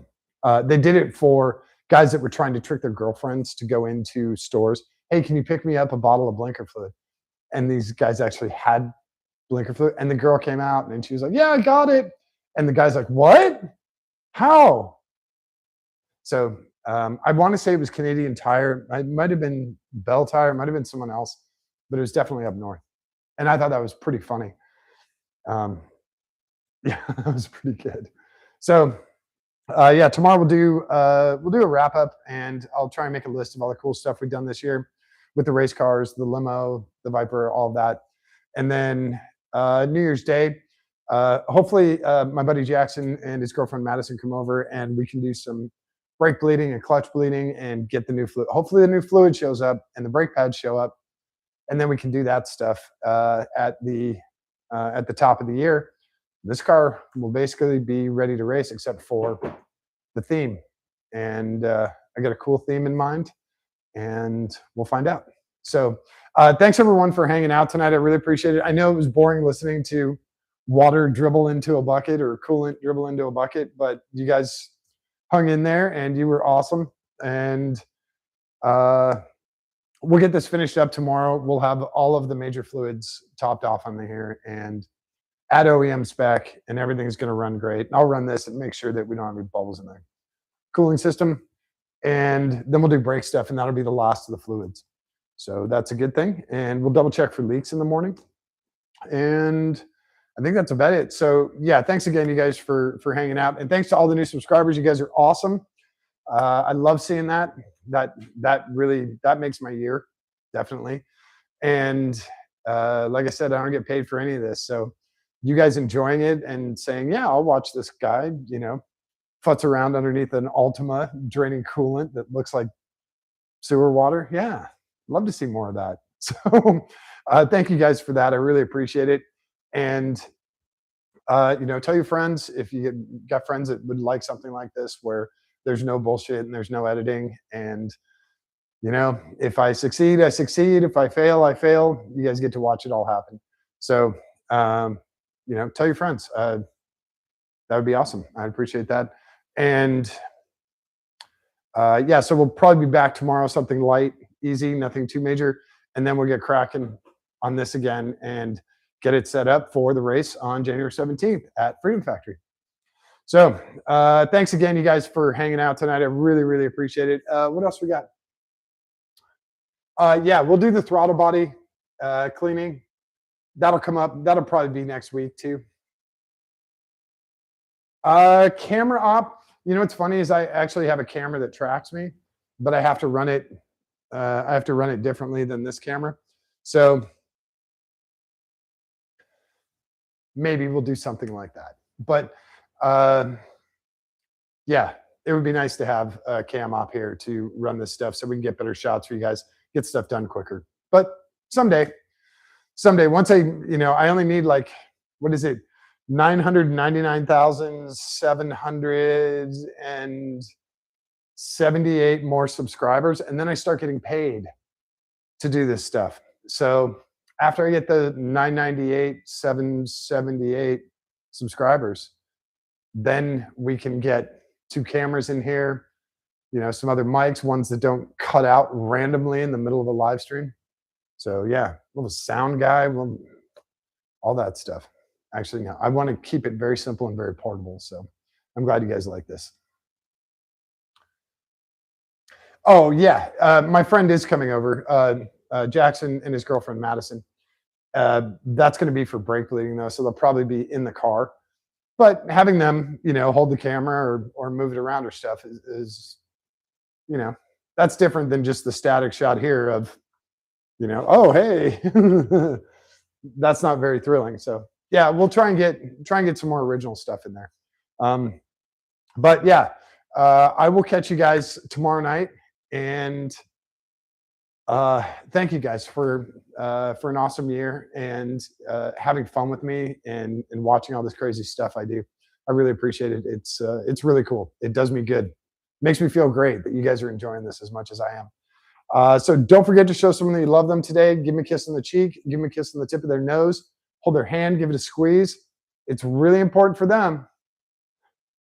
they did it for guys that were trying to trick their girlfriends to go into stores. Hey, can you pick me up a bottle of blinker fluid? And these guys actually had blinker fluid. And the girl came out and she was like, yeah, I got it. And the guy's like, what? How? So I want to say it was Canadian Tire. It might have been Bell Tire. It might have been someone else, but it was definitely up north. And I thought that was pretty funny. Yeah, that was pretty good. So yeah, tomorrow we'll do a wrap up, and I'll try and make a list of all the cool stuff we've done this year with the race cars, the limo, the Viper, all of that, and then New Year's Day. Hopefully, my buddy Jackson and his girlfriend Madison come over, and we can do some brake bleeding and clutch bleeding and get the new fluid. Hopefully, the new fluid shows up and the brake pads show up, and then we can do that stuff at the top of the year. This car will basically be ready to race except for the theme. And I got a cool theme in mind, and we'll find out. So thanks everyone for hanging out tonight. I really appreciate it. I know it was boring listening to water dribble into a bucket or coolant dribble into a bucket, but you guys hung in there and you were awesome. And we'll get this finished up tomorrow. We'll have all of the major fluids topped off on the here and at OEM spec, and everything's going to run great. I'll run this and make sure that we don't have any bubbles in the cooling system. And then we'll do brake stuff, and that'll be the last of the fluids. So that's a good thing. And we'll double check for leaks in the morning. And I think that's about it. So yeah, thanks again, you guys, for hanging out. And thanks to all the new subscribers. You guys are awesome. I love seeing that. That really makes my year, definitely. And like I said, I don't get paid for any of this. So you guys enjoying it and saying, yeah, I'll watch this guy, futz around underneath an Altima draining coolant that looks like sewer water. Yeah, love to see more of that. So thank you guys for that. I really appreciate it. And tell your friends if you got friends that would like something like this where there's no bullshit and there's no editing. And if I succeed, I succeed. If I fail, I fail. You guys get to watch it all happen. So tell your friends. That would be awesome. I'd appreciate that. And yeah, so we'll probably be back tomorrow, something light, easy, nothing too major. And then we'll get cracking on this again and get it set up for the race on January 17th at Freedom Factory. So thanks again, you guys, for hanging out tonight. I really, really appreciate it. What else we got? Yeah, we'll do the throttle body cleaning. That'll come up. That'll probably be next week too. Camera op. What's funny is I actually have a camera that tracks me, but I have to run it. I have to run it differently than this camera. So maybe we'll do something like that. But yeah, it would be nice to have a cam op here to run this stuff so we can get better shots for you guys, get stuff done quicker. But someday, once I only need like, what is it? 999,778 more subscribers. And then I start getting paid to do this stuff. So after I get the 998, 778 subscribers, then we can get 2 cameras in here, some other mics, ones that don't cut out randomly in the middle of a live stream. So yeah, a little sound guy, all that stuff. Actually, no, I want to keep it very simple and very portable. So I'm glad you guys like this. Oh yeah, my friend is coming over. Jackson and his girlfriend Madison. That's going to be for brake bleeding though, so they'll probably be in the car. But having them, hold the camera or move it around or stuff is that's different than just the static shot here of, oh hey, that's not very thrilling. So yeah, we'll try and get some more original stuff in there. But yeah, I will catch you guys tomorrow night, and thank you guys for an awesome year and having fun with me and watching all this crazy stuff I do. I really appreciate it. It's really cool. It does me good. Makes me feel great that you guys are enjoying this as much as I am. So don't forget to show someone that you love them today. Give them a kiss on the cheek. Give them a kiss on the tip of their nose. Hold their hand. Give it a squeeze. It's really important for them,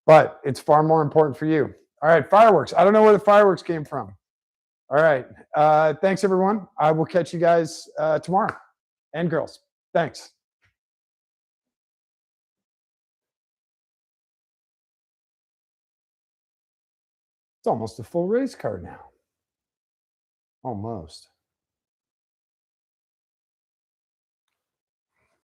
but it's far more important for you. All right, fireworks. I don't know where the fireworks came from. All right. Thanks, everyone. I will catch you guys tomorrow. And girls. Thanks. It's almost a full race car now. Almost.